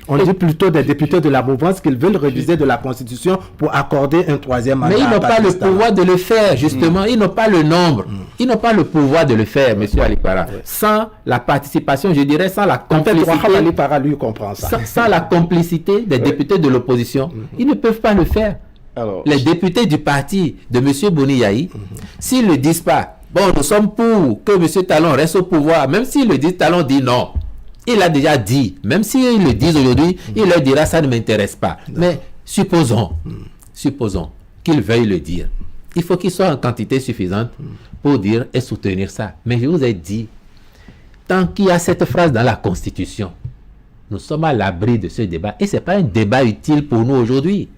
On dit plutôt des députés de la mouvance qu'ils veulent réviser de la Constitution pour accorder un troisième mandat. Mais ils à n'ont pas le Patrice Talon. pouvoir de le faire, justement. Ils n'ont pas le nombre. Ils n'ont pas le pouvoir de le faire, M. Alipara. Sans la participation, je dirais, sans la En fait, complicité. Wahab Ali Para, lui, comprend ça. Sans la complicité des députés de l'opposition, ils ne peuvent pas le faire. Alors, Les députés du parti de M. Boni-Yahi, s'ils ne disent pas, bon, nous sommes pour que M. Talon reste au pouvoir, même s'ils le disent, Talon dit non. Il a déjà dit, même s'ils le disent aujourd'hui, il leur dira, ça ne m'intéresse pas. Mais supposons qu'ils veuillent le dire. Il faut qu'il soit en quantité suffisante pour dire et soutenir ça. Mais je vous ai dit, tant qu'il y a cette phrase dans la Constitution, nous sommes à l'abri de ce débat. Et ce n'est pas un débat utile pour nous aujourd'hui.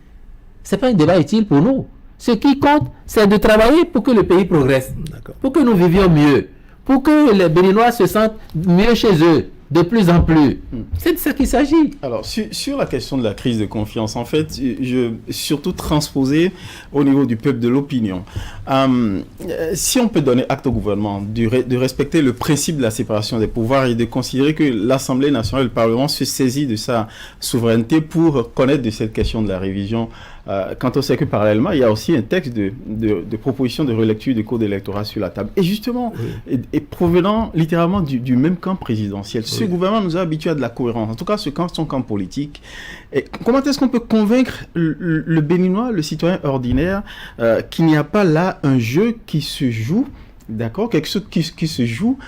Ce n'est pas un débat utile pour nous. Ce qui compte, c'est de travailler pour que le pays progresse, pour que nous vivions mieux, pour que les Béninois se sentent mieux chez eux, de plus en plus. C'est de ça qu'il s'agit. Alors, sur la question de la crise de confiance, en fait, surtout transposer au niveau du peuple, de l'opinion. Si on peut donner acte au gouvernement de respecter le principe de la séparation des pouvoirs et de considérer que l'Assemblée nationale et le Parlement se saisit de sa souveraineté pour connaître de cette question de la révision. Quand on sait que parallèlement, il y a aussi un texte de proposition de relecture du code électoral sur la table. Et justement, et provenant littéralement du même camp présidentiel. Ce gouvernement nous a habitués à de la cohérence. En tout cas, son camp politique. Et comment est-ce qu'on peut convaincre le Béninois, le citoyen ordinaire, qu'il n'y a pas là un jeu qui se joue D'accord, quelque chose qui se joue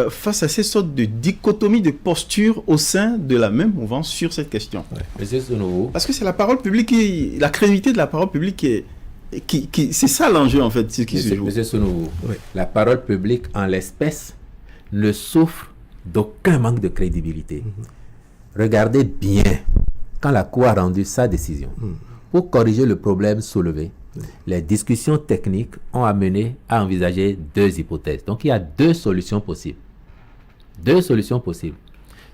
face à ces sortes de dichotomies de postures au sein de la même mouvance sur cette question. Ouais. Monsieur Sounouvou. Parce que c'est la parole publique, la crédibilité de la parole publique c'est ça l'enjeu en fait, ce qui se joue. Monsieur Sounouvou, la parole publique en l'espèce ne souffre d'aucun manque de crédibilité. Regardez bien quand la Cour a rendu sa décision. Pour corriger le problème soulevé, les discussions techniques ont amené à envisager 2 hypothèses. Donc, il y a 2 solutions possibles. 2 solutions possibles.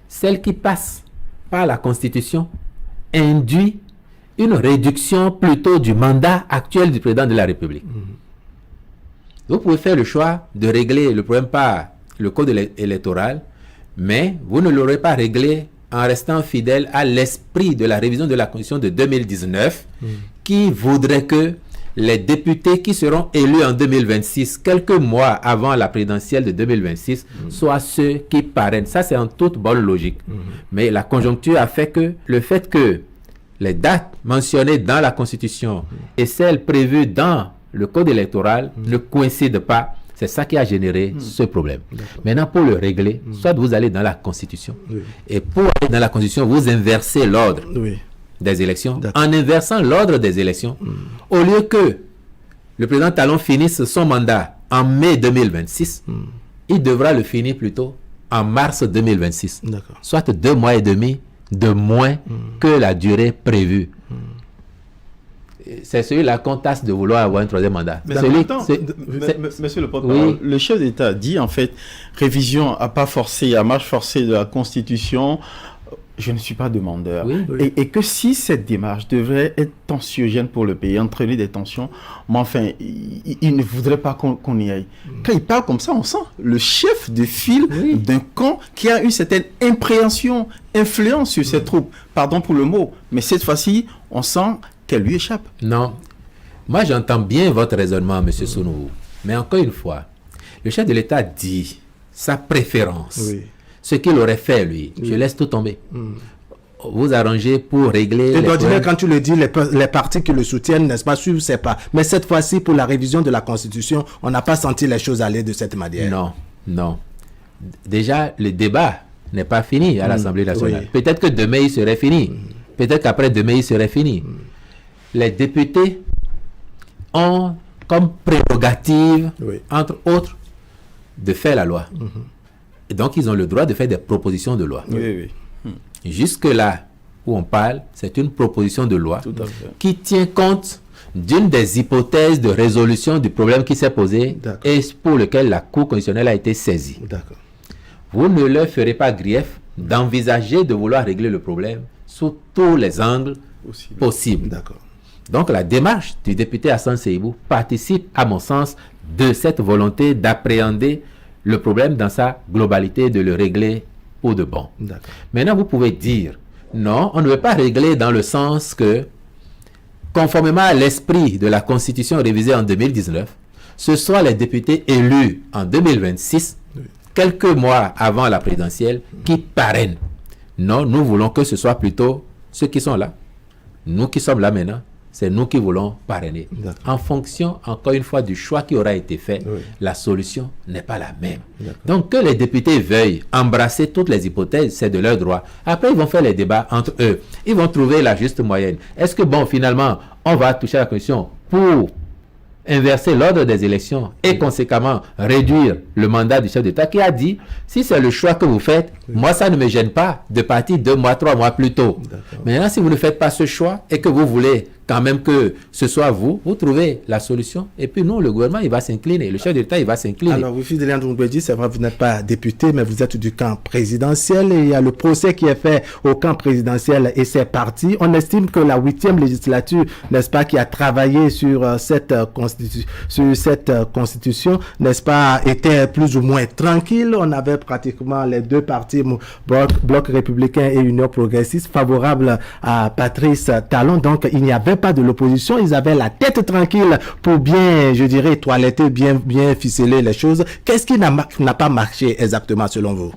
Celle qui passe par la Constitution induit une réduction plutôt du mandat actuel du président de la République. Vous pouvez faire le choix de régler le problème par le code électoral, mais vous ne l'aurez pas réglé en restant fidèle à l'esprit de la révision de la Constitution de 2019 qui voudrait que les députés qui seront élus en 2026, quelques mois avant la présidentielle de 2026, soient ceux qui parrainent. Ça, c'est en toute bonne logique. Mais la conjoncture a fait que le fait que les dates mentionnées dans la Constitution et celles prévues dans le code électoral ne coïncident pas. C'est ça qui a généré ce problème. Maintenant, pour le régler, soit vous allez dans la Constitution, et pour aller dans la Constitution, vous inversez l'ordre des élections. En inversant l'ordre des élections, au lieu que le président Talon finisse son mandat en mai 2026, il devra le finir plutôt en mars 2026. Soit 2 mois et demi de moins que la durée prévue. C'est celui-là qu'on tasse de vouloir avoir un 3e mandat. Mais monsieur le porte-parole, le chef d'État dit en fait révision à pas forcé, à marche forcée de la Constitution. Je ne suis pas demandeur. Et que si cette démarche devrait être tensiogène pour le pays, entraîner des tensions, mais enfin, il ne voudrait pas qu'on y aille. Quand il parle comme ça, on sent le chef de file d'un camp qui a une certaine impréhension, influence sur ses troupes. Pardon pour le mot, mais cette fois-ci, on sent qu'elle lui échappe. Non. Moi, j'entends bien votre raisonnement, M. Sounouvou. Mais encore une fois, le chef de l'État dit sa préférence. Ce qu'il aurait fait, lui. Je laisse tout tomber. Vous arrangez pour régler... Et d'ordinaire, quand tu le dis, les partis qui le soutiennent, n'est-ce pas, suivent ses pas. Mais cette fois-ci, pour la révision de la Constitution, on n'a pas senti les choses aller de cette manière. Non, non. Déjà, le débat n'est pas fini à l'Assemblée nationale. Peut-être que demain, il serait fini. Peut-être qu'après demain, il serait fini. Les députés ont comme prérogative, entre autres, de faire la loi. Et donc, ils ont le droit de faire des propositions de loi. Jusque-là où on parle, c'est une proposition de loi qui tient compte d'une des hypothèses de résolution du problème qui s'est posé et pour lequel la Cour constitutionnelle a été saisie. Vous ne leur ferez pas grief d'envisager de vouloir régler le problème sous tous les angles possibles. Donc, la démarche du député Hassan Seibou participe, à mon sens, de cette volonté d'appréhender le problème dans sa globalité, de le régler pour de bon. Maintenant, vous pouvez dire, non, on ne veut pas régler dans le sens que, conformément à l'esprit de la Constitution révisée en 2019, ce sont les députés élus en 2026, quelques mois avant la présidentielle, qui parrainent. Non, nous voulons que ce soit plutôt ceux qui sont là. Nous qui sommes là maintenant, c'est nous qui voulons parrainer. En fonction, encore une fois, du choix qui aura été fait, la solution n'est pas la même. Donc, que les députés veuillent embrasser toutes les hypothèses, c'est de leur droit. Après, ils vont faire les débats entre eux. Ils vont trouver la juste moyenne. Est-ce que, bon, finalement, on va toucher à la question pour inverser l'ordre des élections et conséquemment réduire le mandat du chef d'État qui a dit, si c'est le choix que vous faites, moi ça ne me gêne pas de partir 2 mois, 3 mois plus tôt. Maintenant, si vous ne faites pas ce choix et que vous voulez quand même que ce soit vous, vous trouvez la solution et puis nous, le gouvernement, il va s'incliner, le chef d'État, il va s'incliner. Alors, vous, Fidélien Ndoumbeji, c'est vrai, vous n'êtes pas député, mais vous êtes du camp présidentiel et il y a le procès qui est fait au camp présidentiel et c'est parti. On estime que la 8e législature, n'est-ce pas, qui a travaillé sur cette constitution, n'est-ce pas, était plus ou moins tranquille. On avait pratiquement les 2 partis, Bloc républicain et Union progressiste, favorables à Patrice Talon. Donc, il n'y avait pas de l'opposition. Ils avaient la tête tranquille pour bien, je dirais, toiletter, bien ficeler les choses. Qu'est-ce qui n'a pas marché exactement selon vous?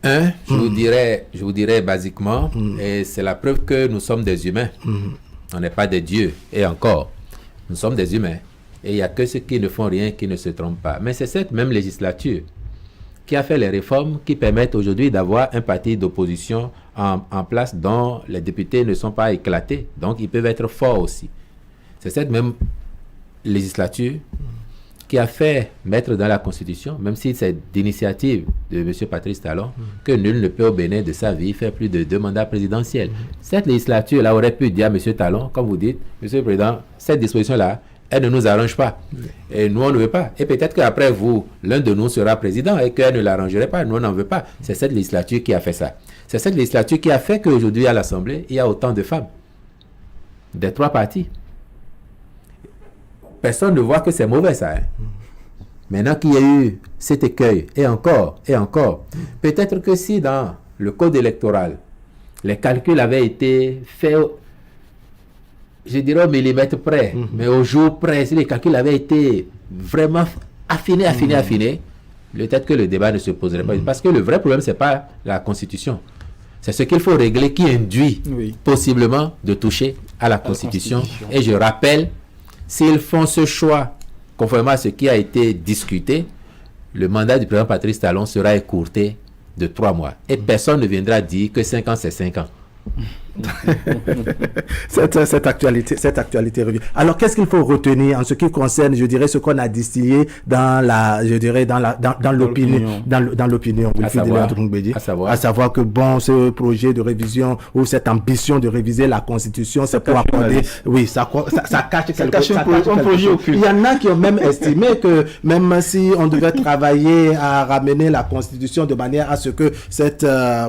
Je vous dirais basiquement, et c'est la preuve que nous sommes des humains. On n'est pas des dieux. Et encore, nous sommes des humains. Et il n'y a que ceux qui ne font rien qui ne se trompent pas. Mais c'est cette même législature qui a fait les réformes qui permettent aujourd'hui d'avoir un parti d'opposition en place dont les députés ne sont pas éclatés. Donc, ils peuvent être forts aussi. C'est cette même législature qui a fait mettre dans la Constitution, même si c'est d'initiative de M. Patrice Talon, que nul ne peut au Bénin de sa vie faire plus de 2 mandats présidentiels. Cette législature-là aurait pu dire à M. Talon, comme vous dites, M. le Président, cette disposition-là, elle ne nous arrange pas. Et nous, on ne veut pas. Et peut-être qu'après vous, l'un de nous sera président et qu'elle ne l'arrangerait pas. Nous, on n'en veut pas. C'est cette législature qui a fait ça. C'est cette législature qui a fait qu'aujourd'hui, à l'Assemblée, il y a autant de femmes. Des 3 partis. Personne ne voit que c'est mauvais, ça. Maintenant qu'il y a eu cet écueil, et encore, peut-être que si dans le code électoral, les calculs avaient été faits, je dirais au millimètre près, mais au jour près, si les calculs avaient été vraiment affinés, peut-être que le débat ne se poserait pas. Parce que le vrai problème, ce n'est pas la Constitution. C'est ce qu'il faut régler qui induit possiblement de toucher à la Constitution. Et je rappelle, s'ils font ce choix, conformément à ce qui a été discuté, le mandat du président Patrice Talon sera écourté de 3 mois. Et personne ne viendra dire que 5 ans, c'est 5 ans. cette actualité revient. Alors, qu'est-ce qu'il faut retenir en ce qui concerne, je dirais, ce qu'on a distillé dans l'opinion, à savoir que bon, ce projet de révision ou cette ambition de réviser la Constitution, c'est pour accorder, ça cache quelque chose. Il y en a qui ont même estimé que même si on devait travailler à ramener la Constitution de manière à ce que cette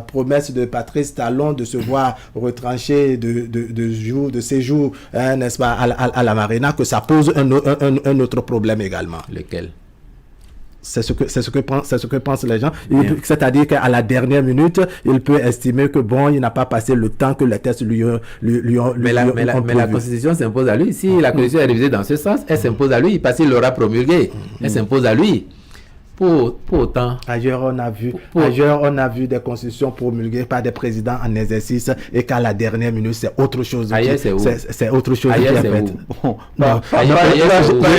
promesse de Patrice Talon de se voir retranché de séjour, n'est-ce pas, à la Marina, que ça pose un autre problème également. Lequel? C'est ce que pensent les gens. C'est-à-dire qu'à la dernière minute, il peut estimer que bon, il n'a pas passé le temps que les tests lui ont mais la Constitution s'impose à lui. Si la Constitution est révisée dans ce sens, elle s'impose à lui, parce qu'il l'aura promulguée. Elle s'impose à lui. Pour autant. Ailleurs, on a vu des constitutions promulguées par des présidents en exercice et qu'à la dernière minute, c'est autre chose. Ailleurs, c'est où? C'est autre chose. Ailleurs, c'est où? Par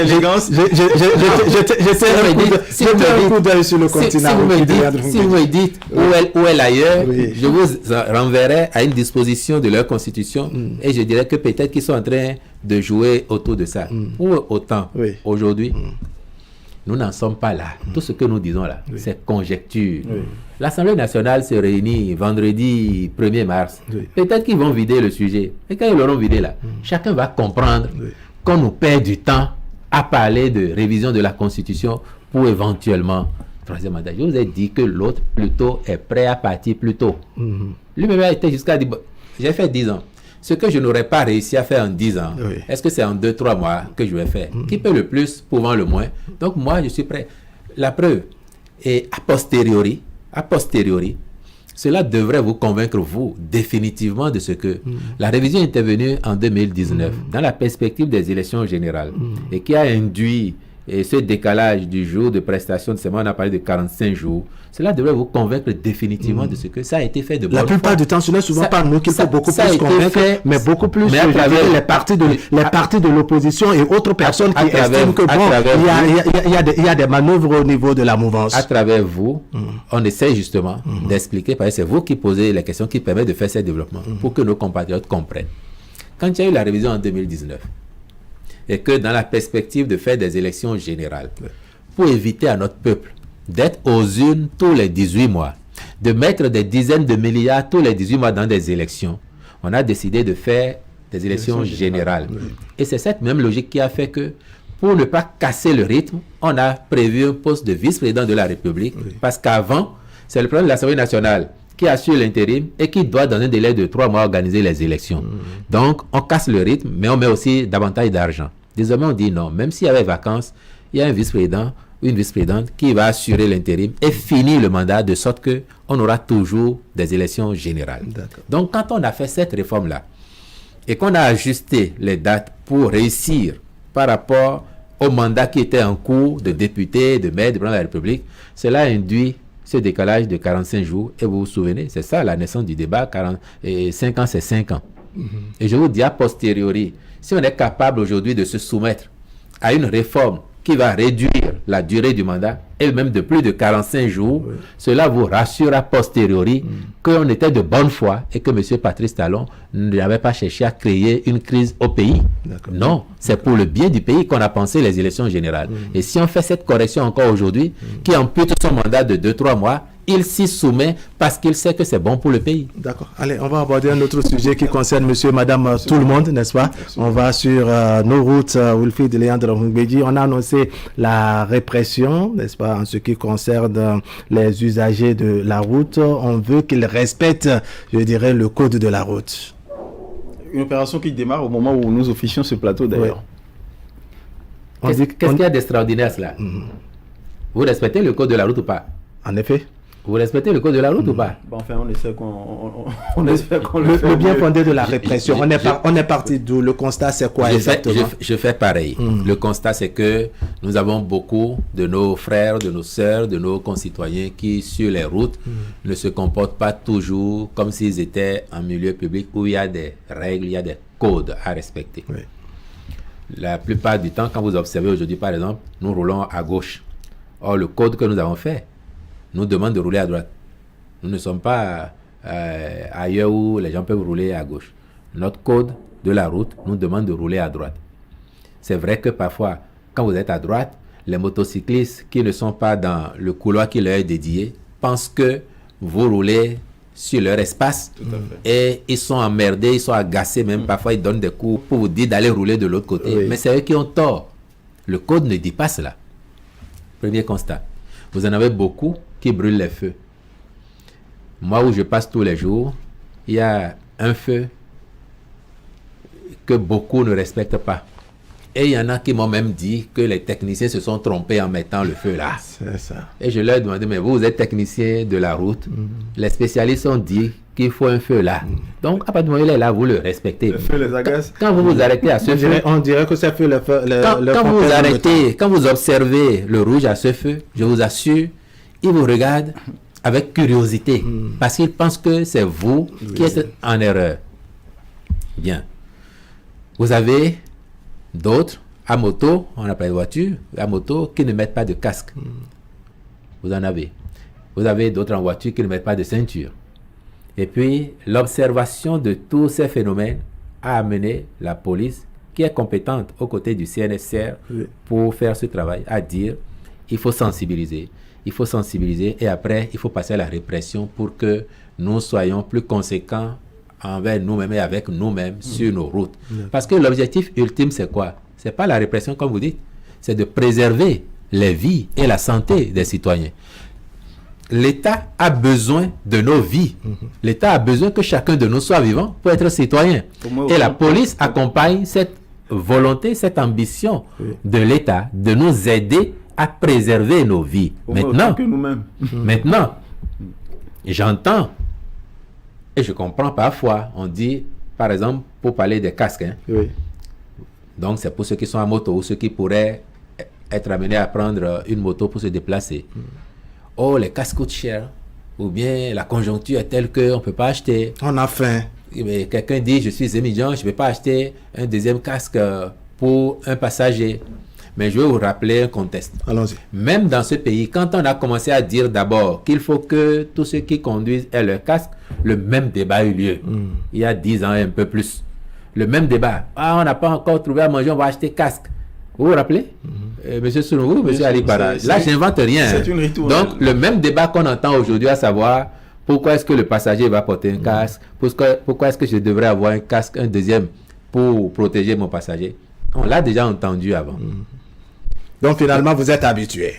élégance. J'essaie un coup d'œil sur le continent. Si vous me dites où est l'ailleurs, je vous renverrai à une disposition de leur constitution et je dirais que peut-être qu'ils sont en train de jouer autour de ça. Pour autant, aujourd'hui, nous n'en sommes pas là. Tout ce que nous disons là, c'est conjecture. L'Assemblée nationale se réunit vendredi 1er mars. Peut-être qu'ils vont vider le sujet. Et quand ils l'auront vidé là, chacun va comprendre qu'on nous perd du temps à parler de révision de la Constitution pour éventuellement 3e mandat. Je vous ai dit que l'autre plutôt est prêt à partir plus tôt. Lui-même a été jusqu'à dire, j'ai fait 10 ans. Ce que je n'aurais pas réussi à faire en 10 ans, est-ce que c'est en 2-3 mois que je vais faire? Qui peut le plus, pouvant le moins? Donc moi, je suis prêt. La preuve, et a posteriori, cela devrait vous convaincre, vous, définitivement de ce que la révision est intervenue en 2019, dans la perspective des élections générales, et qui a induit ce décalage du jour de prestation de serment, on a parlé de 45 jours, cela devrait vous convaincre définitivement de ce que ça a été fait de bonne foi. La plupart du temps, ce n'est souvent pas nous qu'il faut beaucoup plus convaincre, mais beaucoup plus les partis de l'opposition et autres personnes qui estiment que bon, il y a des manœuvres au niveau de la mouvance. À travers vous, on essaie justement d'expliquer, parce que c'est vous qui posez les questions qui permettent de faire ces développements, pour que nos compatriotes comprennent. Quand il y a eu la révision en 2019, et que dans la perspective de faire des élections générales, pour éviter à notre peuple d'être aux urnes tous les 18 mois, de mettre des dizaines de milliards tous les 18 mois dans des élections, on a décidé de faire des élections générales. Et c'est cette même logique qui a fait que, pour ne pas casser le rythme, on a prévu un poste de vice-président de la République, parce qu'avant, c'est le président de l'Assemblée nationale qui assure l'intérim et qui doit, dans un délai de 3 mois, organiser les élections. Donc, on casse le rythme, mais on met aussi davantage d'argent. Désormais, on dit non, même s'il y avait vacances, il y a un vice-président ou une vice-présidente qui va assurer l'intérim et finir le mandat de sorte qu'on aura toujours des élections générales. Donc, quand on a fait cette réforme-là et qu'on a ajusté les dates pour réussir par rapport au mandat qui était en cours de député, de maire, de président de la République, cela induit ce décalage de 45 jours. Et vous vous souvenez, c'est ça la naissance du débat, 5 ans, c'est 5 ans. Et je vous dis a posteriori, si on est capable aujourd'hui de se soumettre à une réforme qui va réduire la durée du mandat, et même de plus de 45 jours, cela vous rassure a posteriori qu'on était de bonne foi et que M. Patrice Talon n'avait pas cherché à créer une crise au pays. Non, c'est pour le bien du pays qu'on a pensé les élections générales. Et si on fait cette correction encore aujourd'hui, qui ampute son mandat de 2-3 mois, il s'y soumet parce qu'il sait que c'est bon pour le pays. D'accord. Allez, on va aborder un autre sujet qui concerne monsieur, madame, tout le monde, n'est-ce pas? On va sur nos routes, Wilfried Léandre Mbedi. On a annoncé la répression, n'est-ce pas, en ce qui concerne les usagers de la route. On veut qu'ils respectent, je dirais, le code de la route. Une opération qui démarre au moment où nous officions ce plateau, d'ailleurs. Qu'est-ce qu'il y a d'extraordinaire à cela? Vous respectez le code de la route ou pas? En effet. Vous respectez le code de la route ou pas? Bon, enfin, on essaie qu'on le bien fondé de la répression. On est parti d'où? Le constat, c'est quoi exactement? Je fais pareil. Le constat, c'est que nous avons beaucoup de nos frères, de nos sœurs, de nos concitoyens qui, sur les routes, ne se comportent pas toujours comme s'ils étaient en milieu public où il y a des règles, il y a des codes à respecter. Oui. La plupart du temps, quand vous observez aujourd'hui, par exemple, nous roulons à gauche. Or, le code que nous avons fait nous demande de rouler à droite. Nous ne sommes pas ailleurs où les gens peuvent rouler à gauche. Notre code de la route nous demande de rouler à droite. C'est vrai que parfois, quand vous êtes à droite, les motocyclistes qui ne sont pas dans le couloir qui leur est dédié pensent que vous roulez sur leur espace et ils sont emmerdés, ils sont agacés même. Parfois, ils donnent des coups pour vous dire d'aller rouler de l'autre côté. Oui. Mais c'est eux qui ont tort. Le code ne dit pas cela. Premier constat. Vous en avez beaucoup qui brûlent les feux. Moi, où je passe tous les jours, il y a un feu que beaucoup ne respectent pas. Et il y en a qui m'ont même dit que les techniciens se sont trompés en mettant le feu là. C'est ça. Et je leur ai demandé, mais vous êtes technicien de la route. Les spécialistes ont dit qu'il faut un feu là. Donc, à partir du moment où il est là, vous le respectez. Le feu les agace. Quand vous vous arrêtez à ce feu... On dirait que c'est feu, quand vous vous arrêtez, quand vous observez le rouge à ce feu, je vous assure, il vous regarde avec curiosité. Parce qu'il pense que c'est vous qui êtes en erreur. Bien. Vous avez d'autres à moto, on n'a pas de voiture, à moto, qui ne mettent pas de casque. Vous en avez. Vous avez d'autres en voiture qui ne mettent pas de ceinture. Et puis, l'observation de tous ces phénomènes a amené la police, qui est compétente aux côtés du CNSR pour faire ce travail, à dire il faut sensibiliser. Il faut sensibiliser et après, il faut passer à la répression pour que nous soyons plus conséquents envers nous-mêmes et avec nous-mêmes sur nos routes. Parce que l'objectif ultime, c'est quoi? C'est pas la répression, comme vous dites. C'est de préserver les vies et la santé des citoyens. L'État a besoin de nos vies. L'État a besoin que chacun de nous soit vivant pour être citoyen. Et la police accompagne cette volonté, cette ambition de l'État de nous aider à préserver nos vies. Maintenant, j'entends et je comprends parfois, on dit, par exemple, pour parler des casques. Donc, c'est pour ceux qui sont en moto ou ceux qui pourraient être amenés à prendre une moto pour se déplacer. Oh, les casques coûtent cher. Ou bien la conjoncture est telle qu'on ne peut pas acheter. On a faim. Mais quelqu'un dit, je suis étudiant, je ne peux pas acheter un deuxième casque pour un passager. Mais je vais vous rappeler un contexte. Allons-y. Même dans ce pays, quand on a commencé à dire d'abord qu'il faut que tous ceux qui conduisent aient leur casque, le même débat a eu lieu. Il y a 10 ans et un peu plus. Le même débat. Ah, on n'a pas encore trouvé à manger, on va acheter casque. Vous vous rappelez? Monsieur Sounourou, monsieur Ali Bara. Là, je n'invente rien. C'est une rituelle. Donc, le même débat qu'on entend aujourd'hui, à savoir pourquoi est-ce que le passager va porter un casque, pourquoi est-ce que je devrais avoir un casque, un deuxième, pour protéger mon passager. On l'a déjà entendu avant. Donc, finalement, vous êtes habitué.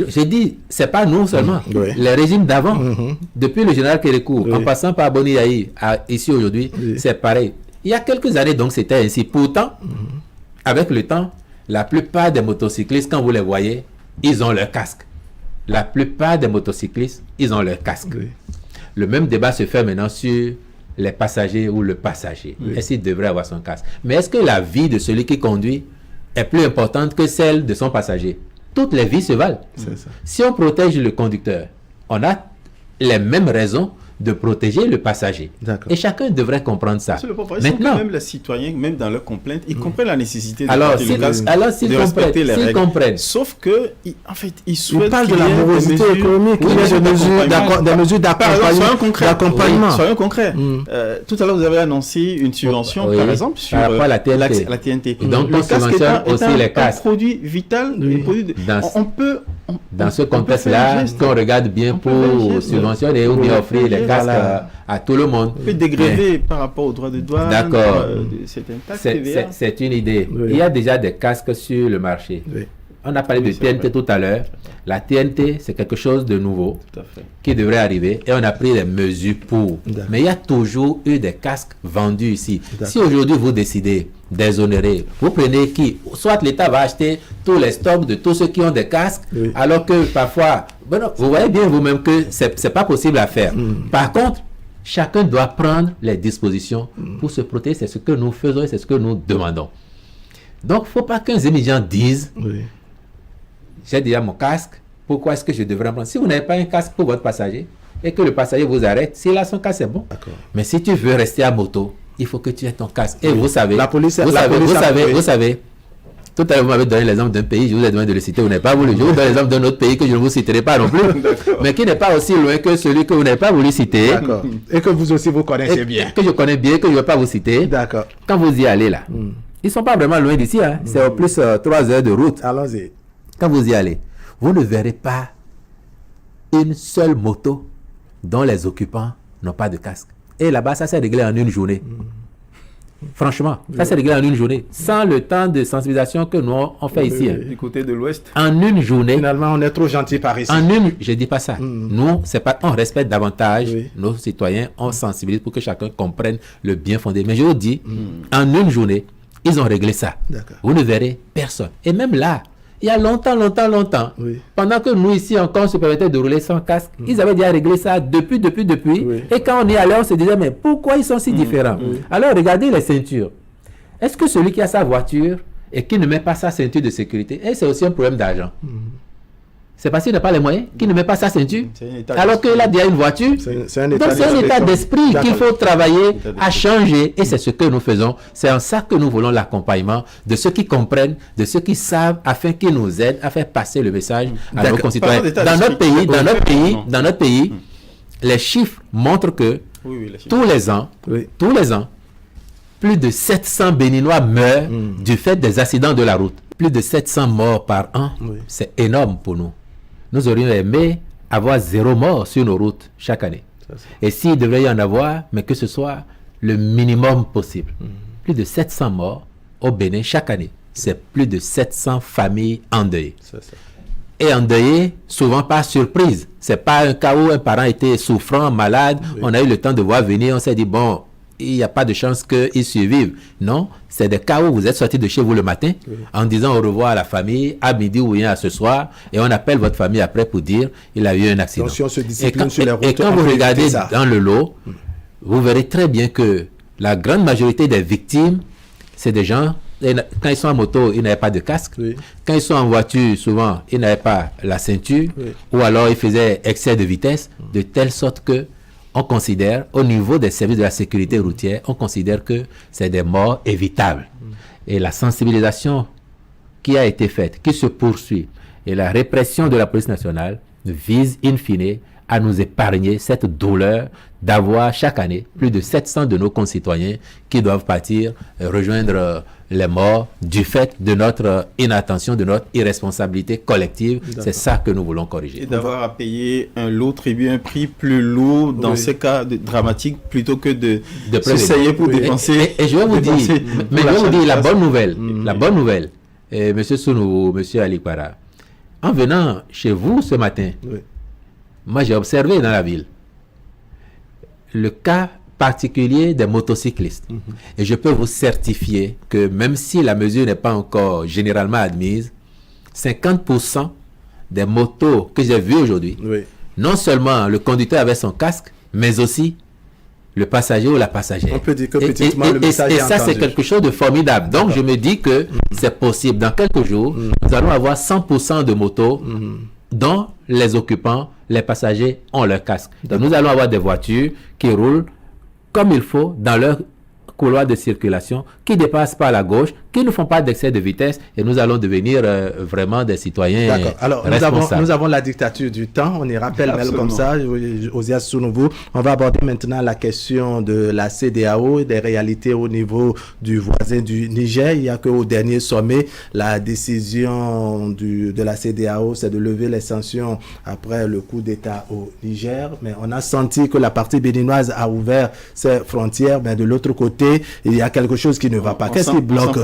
J'ai dit, c'est pas nous seulement. Les régimes d'avant, depuis le général Kérékou, en passant par Boni Yahi, ici aujourd'hui, c'est pareil. Il y a quelques années, donc, c'était ainsi. Pourtant, avec le temps, la plupart des motocyclistes, quand vous les voyez, ils ont leur casque. La plupart des motocyclistes, ils ont leur casque. Le même débat se fait maintenant sur les passagers ou le passager. Est-ce qu'il devrait avoir son casque? Mais est-ce que la vie de celui qui conduit est plus importante que celle de son passager? Toutes les vies se valent. Si on protège le conducteur, on a les mêmes raisons de protéger le passager. Et chacun devrait comprendre ça. Maintenant, même les citoyens, même dans leurs complaintes, ils comprennent la nécessité de porter le casque, de respecter les règles. Comprennent. Sauf que, en fait, ils souhaitent. Ils parlent de la morosité économique, des mesures d'accompagnement. Soyons concrets. Tout à l'heure, vous avez annoncé une subvention, par exemple, sur la TNT. Donc, on subventionne aussi les casques. Un produit vital. Dans ce contexte-là, qu'on regarde bien pour subventionner ou bien offrir les casques à tout le monde. On peut dégréver par rapport aux droits de douane. D'accord. C'est une idée. Il y a déjà des casques sur le marché. On a parlé de TNT tout à l'heure. La TNT, c'est quelque chose de nouveau qui devrait arriver et on a pris des mesures pour. Mais il y a toujours eu des casques vendus ici. Si aujourd'hui vous décidez d'exonérer, vous prenez qui? Soit l'État va acheter tous les stocks de tous ceux qui ont des casques, alors que parfois, vous voyez bien vous-même que c'est pas possible à faire. Par contre, chacun doit prendre les dispositions pour se protéger. C'est ce que nous faisons et c'est ce que nous demandons. Donc, il ne faut pas qu'un étudiant dise j'ai déjà mon casque, pourquoi est-ce que je devrais en prendre? Si vous n'avez pas un casque pour votre passager et que le passager vous arrête, s'il a son casque, c'est bon. Mais si tu veux rester à moto, il faut que tu aies ton casque. Et vous savez, vous savez, tout à l'heure, vous m'avez donné l'exemple d'un pays, je vous ai demandé de le citer, vous n'avez pas voulu. Je vous donne l'exemple d'un autre pays que je ne vous citerai pas non plus, mais qui n'est pas aussi loin que celui que vous n'avez pas voulu citer. Et que vous aussi, vous connaissez bien. Que je connais bien, que je ne vais pas vous citer. Quand vous y allez là, ils ne sont pas vraiment loin d'ici, hein. C'est au plus 3 heures de route. Allons-y. Quand vous y allez, vous ne verrez pas une seule moto dont les occupants n'ont pas de casque. Et là-bas, ça s'est réglé en une journée. Franchement, ça s'est réglé en une journée, sans le temps de sensibilisation que nous on fait ici. Du côté de l'Ouest. En une journée. Finalement, on est trop gentil par ici. Je dis pas ça. Nous, c'est pas, on respecte davantage nos citoyens, on sensibilise pour que chacun comprenne le bien fondé. Mais je vous dis, en une journée, ils ont réglé ça. Vous ne verrez personne. Et même là, il y a longtemps, pendant que nous ici encore se permettait de rouler sans casque, ils avaient déjà réglé ça depuis. Et quand on y allait, on se disait, mais pourquoi ils sont si différents? Alors regardez les ceintures. Est-ce que celui qui a sa voiture et qui ne met pas sa ceinture de sécurité, et c'est aussi un problème d'argent? C'est parce qu'il n'a pas les moyens, qu'il ne met pas sa ceinture, alors qu'il a déjà une voiture. Donc c'est un état d'esprit qu'il faut travailler à changer, et c'est ce que nous faisons. C'est en ça que nous voulons l'accompagnement de ceux qui comprennent, de ceux qui savent, afin qu'ils nous aident à faire passer le message à nos concitoyens. Dans notre pays, les chiffres montrent que tous les ans, plus de 700 Béninois meurent du fait des accidents de la route. Plus de 700 morts par an, c'est énorme pour nous. Nous aurions aimé avoir 0 mort sur nos routes chaque année. Et s'il devrait y en avoir, mais que ce soit le minimum possible. Plus de 700 morts au Bénin chaque année. C'est plus de 700 familles endeuillées. Et endeuillées, souvent par surprise. Ce n'est pas un cas où un parent était souffrant, malade. On a eu le temps de voir venir, on s'est dit, bon, il n'y a pas de chance qu'ils survivent. Non, c'est des cas où vous êtes sorti de chez vous le matin en disant au revoir à la famille, à midi ou bien à ce soir, et on appelle votre famille après pour dire il a eu un accident. Donc, si on se discipline sur les routes, et quand vous regardez dans le lot, vous verrez très bien que la grande majorité des victimes, c'est des gens, quand ils sont en moto, ils n'avaient pas de casque. Quand ils sont en voiture, souvent, ils n'avaient pas la ceinture, ou alors ils faisaient excès de vitesse, de telle sorte que on considère, au niveau des services de la sécurité routière, on considère que c'est des morts évitables. Et la sensibilisation qui a été faite, qui se poursuit, et la répression de la police nationale vise, in fine, à nous épargner cette douleur d'avoir chaque année plus de 700 de nos concitoyens qui doivent partir rejoindre les morts du fait de notre inattention, de notre irresponsabilité collective. C'est ça que nous voulons corriger. Et d'avoir à payer un lot tribut, un prix plus lourd dans ces cas dramatiques plutôt que de s'essayer pour dépenser. Et je vais vous dire, mais je vais vous dire la bonne nouvelle, Monsieur Sounou, Monsieur Alikwara, en venant chez vous ce matin, moi j'ai observé dans la ville le cas particulier des motocyclistes. Et je peux vous certifier que même si la mesure n'est pas encore généralement admise, 50% des motos que j'ai vues aujourd'hui, non seulement le conducteur avait son casque, mais aussi le passager ou la passagère. On peut dire que petitement le message est entendu. Et ça, c'est quelque chose de formidable. Donc, je me dis que c'est possible. Dans quelques jours, nous allons avoir 100% de motos dont les occupants, les passagers ont leur casque. Donc, nous allons avoir des voitures qui roulent comme il faut dans leur couloir de circulation, qui dépassent par la gauche, qui ne font pas d'excès de vitesse, et nous allons devenir vraiment des citoyens responsables. Alors, nous avons la dictature du temps, on y rappelle comme ça, Ozias Sounouvou. On va aborder maintenant la question de la CEDEAO et des réalités au niveau du voisin du Niger. Il n'y a qu'au dernier sommet, la décision de la CEDEAO, c'est de lever les sanctions après le coup d'État au Niger, mais on a senti que la partie béninoise a ouvert ses frontières, mais de l'autre côté, il y a quelque chose qui ne va pas. Qu'est-ce qui bloque?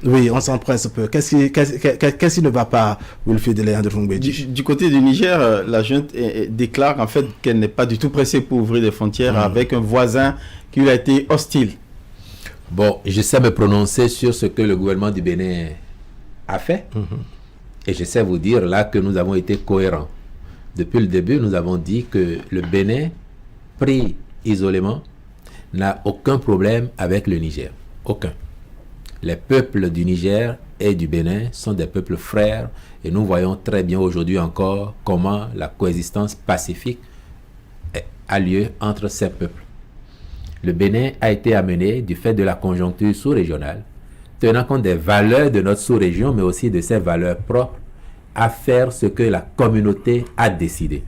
Oui, on s'empresse peu. Qu'est-ce qui ne va pas, Wilfried Léandre Fongbeji? Du côté du Niger, la junte déclare en fait qu'elle n'est pas du tout pressée pour ouvrir des frontières avec un voisin qui lui a été hostile. Bon, je sais me prononcer sur ce que le gouvernement du Bénin a fait. Et je sais vous dire là que nous avons été cohérents. Depuis le début, nous avons dit que le Bénin, pris isolément, n'a aucun problème avec le Niger. Aucun. Les peuples du Niger et du Bénin sont des peuples frères et nous voyons très bien aujourd'hui encore comment la coexistence pacifique a lieu entre ces peuples. Le Bénin a été amené du fait de la conjoncture sous-régionale, tenant compte des valeurs de notre sous-région mais aussi de ses valeurs propres, à faire ce que la communauté a décidé.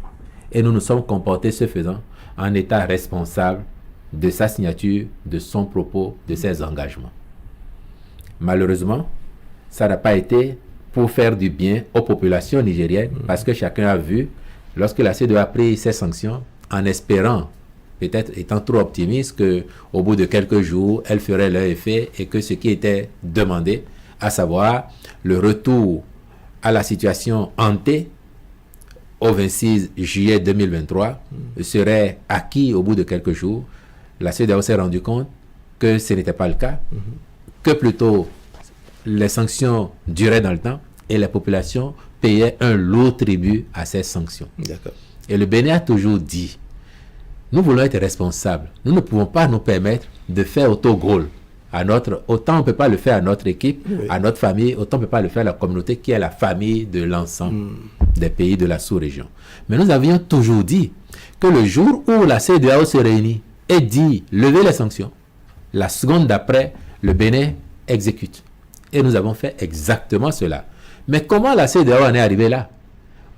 Et nous nous sommes comportés ce faisant en état responsable de sa signature, de son propos, de ses engagements. Malheureusement, ça n'a pas été pour faire du bien aux populations nigériennes, parce que chacun a vu, lorsque la CEDEAO a pris ses sanctions, en espérant, peut-être étant trop optimiste, qu'au bout de quelques jours, elles feraient leur effet et que ce qui était demandé, à savoir le retour à la situation hantée au 26 juillet 2023, serait acquis au bout de quelques jours. La CEDEAO s'est rendu compte que ce n'était pas le cas, que plutôt les sanctions duraient dans le temps et les populations payaient un lourd tribut à ces sanctions. Et le Bénin a toujours dit, nous voulons être responsables. Nous ne pouvons pas nous permettre de faire autogol. Autant on ne peut pas le faire à notre équipe, à notre famille, autant on ne peut pas le faire à la communauté qui est la famille de l'ensemble des pays de la sous-région. Mais nous avions toujours dit que le jour où la CEDEAO se réunit et dit lever les sanctions, la seconde d'après, le Bénin exécute. Et nous avons fait exactement cela. Mais comment la CEDEAO en est arrivée là?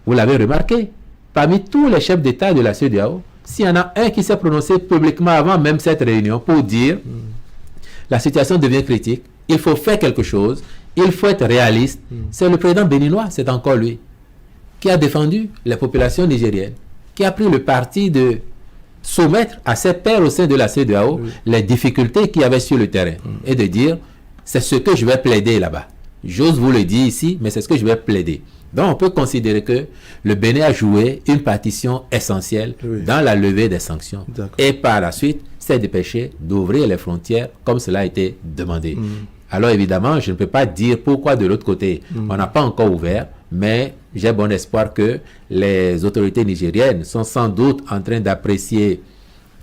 Vous l'avez remarqué, parmi tous les chefs d'État de la CEDEAO, s'il y en a un qui s'est prononcé publiquement avant même cette réunion pour dire la situation devient critique, il faut faire quelque chose, il faut être réaliste, c'est le président béninois, c'est encore lui, qui a défendu les populations nigériennes, qui a pris le parti de soumettre à ses pairs au sein de la CEDEAO les difficultés qu'il y avait sur le terrain et de dire c'est ce que je vais plaider là-bas. J'ose vous le dire ici, mais c'est ce que je vais plaider. Donc on peut considérer que le Bénin a joué une partition essentielle dans la levée des sanctions et par la suite s'est dépêché d'ouvrir les frontières comme cela a été demandé. Alors évidemment, je ne peux pas dire pourquoi de l'autre côté on n'a pas encore ouvert, mais j'ai bon espoir que les autorités nigériennes sont sans doute en train d'apprécier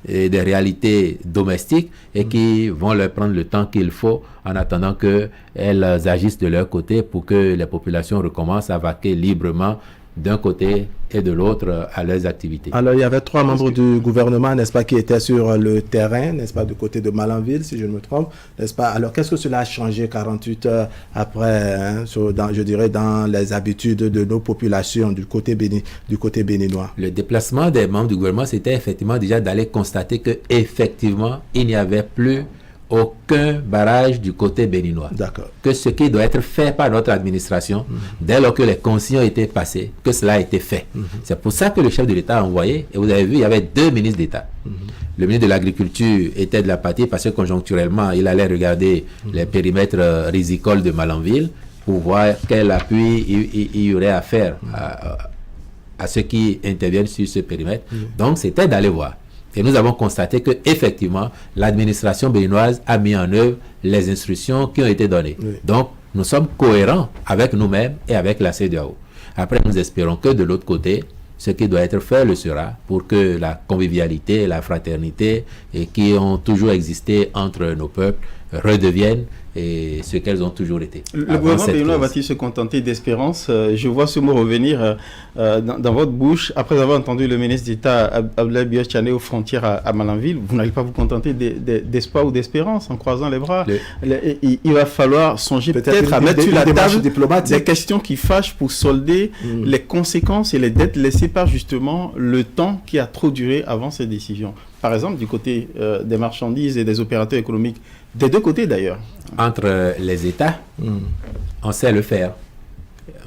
des réalités domestiques et qui vont leur prendre le temps qu'il faut en attendant qu'elles agissent de leur côté pour que les populations recommencent à vaquer librement d'un côté et de l'autre à leurs activités. Alors, il y avait 3 membres du gouvernement, n'est-ce pas, qui étaient sur le terrain, n'est-ce pas, du côté de Malanville, si je ne me trompe, n'est-ce pas? Alors, qu'est-ce que cela a changé 48 heures après, je dirais, dans les habitudes de nos populations du côté béninois? Le déplacement des membres du gouvernement, c'était effectivement déjà d'aller constater qu'effectivement, il n'y avait plus aucun barrage du côté béninois. Que ce qui doit être fait par notre administration, dès lors que les consignes ont été passées, que cela a été fait. C'est pour ça que le chef de l'État a envoyé, et vous avez vu, il y avait 2 ministres d'État. Le ministre de l'Agriculture était de la partie parce que conjoncturellement, il allait regarder les périmètres rizicoles de Malanville pour voir quel appui il y aurait à faire à ceux qui interviennent sur ce périmètre. Donc, c'était d'aller voir. Et nous avons constaté que effectivement, l'administration béninoise a mis en œuvre les instructions qui ont été données. Donc, nous sommes cohérents avec nous-mêmes et avec la CEDEAO. Après, nous espérons que de l'autre côté, ce qui doit être fait le sera pour que la convivialité et la fraternité et qui ont toujours existé entre nos peuples redeviennent et ce qu'elles ont toujours été. Le gouvernement béninois va-t-il se contenter d'espérance? Je vois ce mot revenir dans votre bouche après avoir entendu le ministre d'État Abdoulaye Biaye aux frontières à Malanville. Vous n'allez pas vous contenter d'espoir ou d'espérance en croisant les bras. Il va falloir songer peut-être à mettre sur la table des questions qui fâchent pour solder les conséquences et les dettes laissées par justement le temps qui a trop duré avant ces décisions. Par exemple, du côté des marchandises et des opérateurs économiques, des deux côtés d'ailleurs. Entre les États, on sait le faire.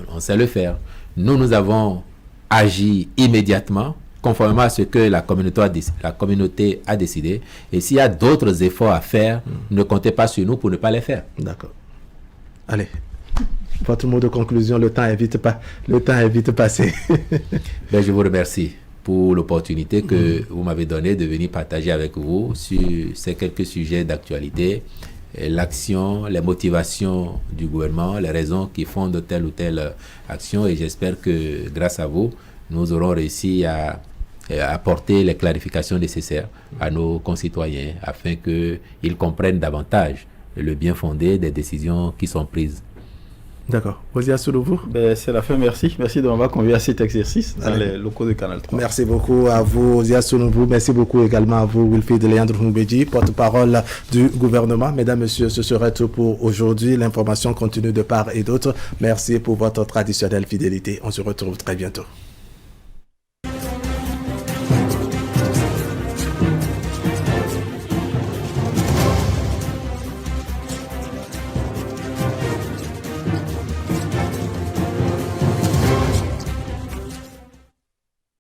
On sait le faire. Nous avons agi immédiatement, conformément à ce que la communauté a décidé. Et s'il y a d'autres efforts à faire, ne comptez pas sur nous pour ne pas les faire. D'accord. Allez. Votre mot de conclusion, le temps est vite passé. Ben, je vous remercie pour l'opportunité que vous m'avez donnée de venir partager avec vous sur ces quelques sujets d'actualité, l'action, les motivations du gouvernement, les raisons qui fondent telle ou telle action. Et j'espère que grâce à vous, nous aurons réussi à apporter les clarifications nécessaires à nos concitoyens afin qu'ils comprennent davantage le bien fondé des décisions qui sont prises. D'accord. Ozia Sounouvou. C'est la fin, merci. Merci de m'avoir convié à cet exercice dans les locaux de Canal 3. Merci beaucoup à vous, Ozia Sounouvou. Merci beaucoup également à vous, Wilfried Léandre Moumbedji, porte-parole du gouvernement. Mesdames, Messieurs, ce serait tout pour aujourd'hui. L'information continue de part et d'autre. Merci pour votre traditionnelle fidélité. On se retrouve très bientôt.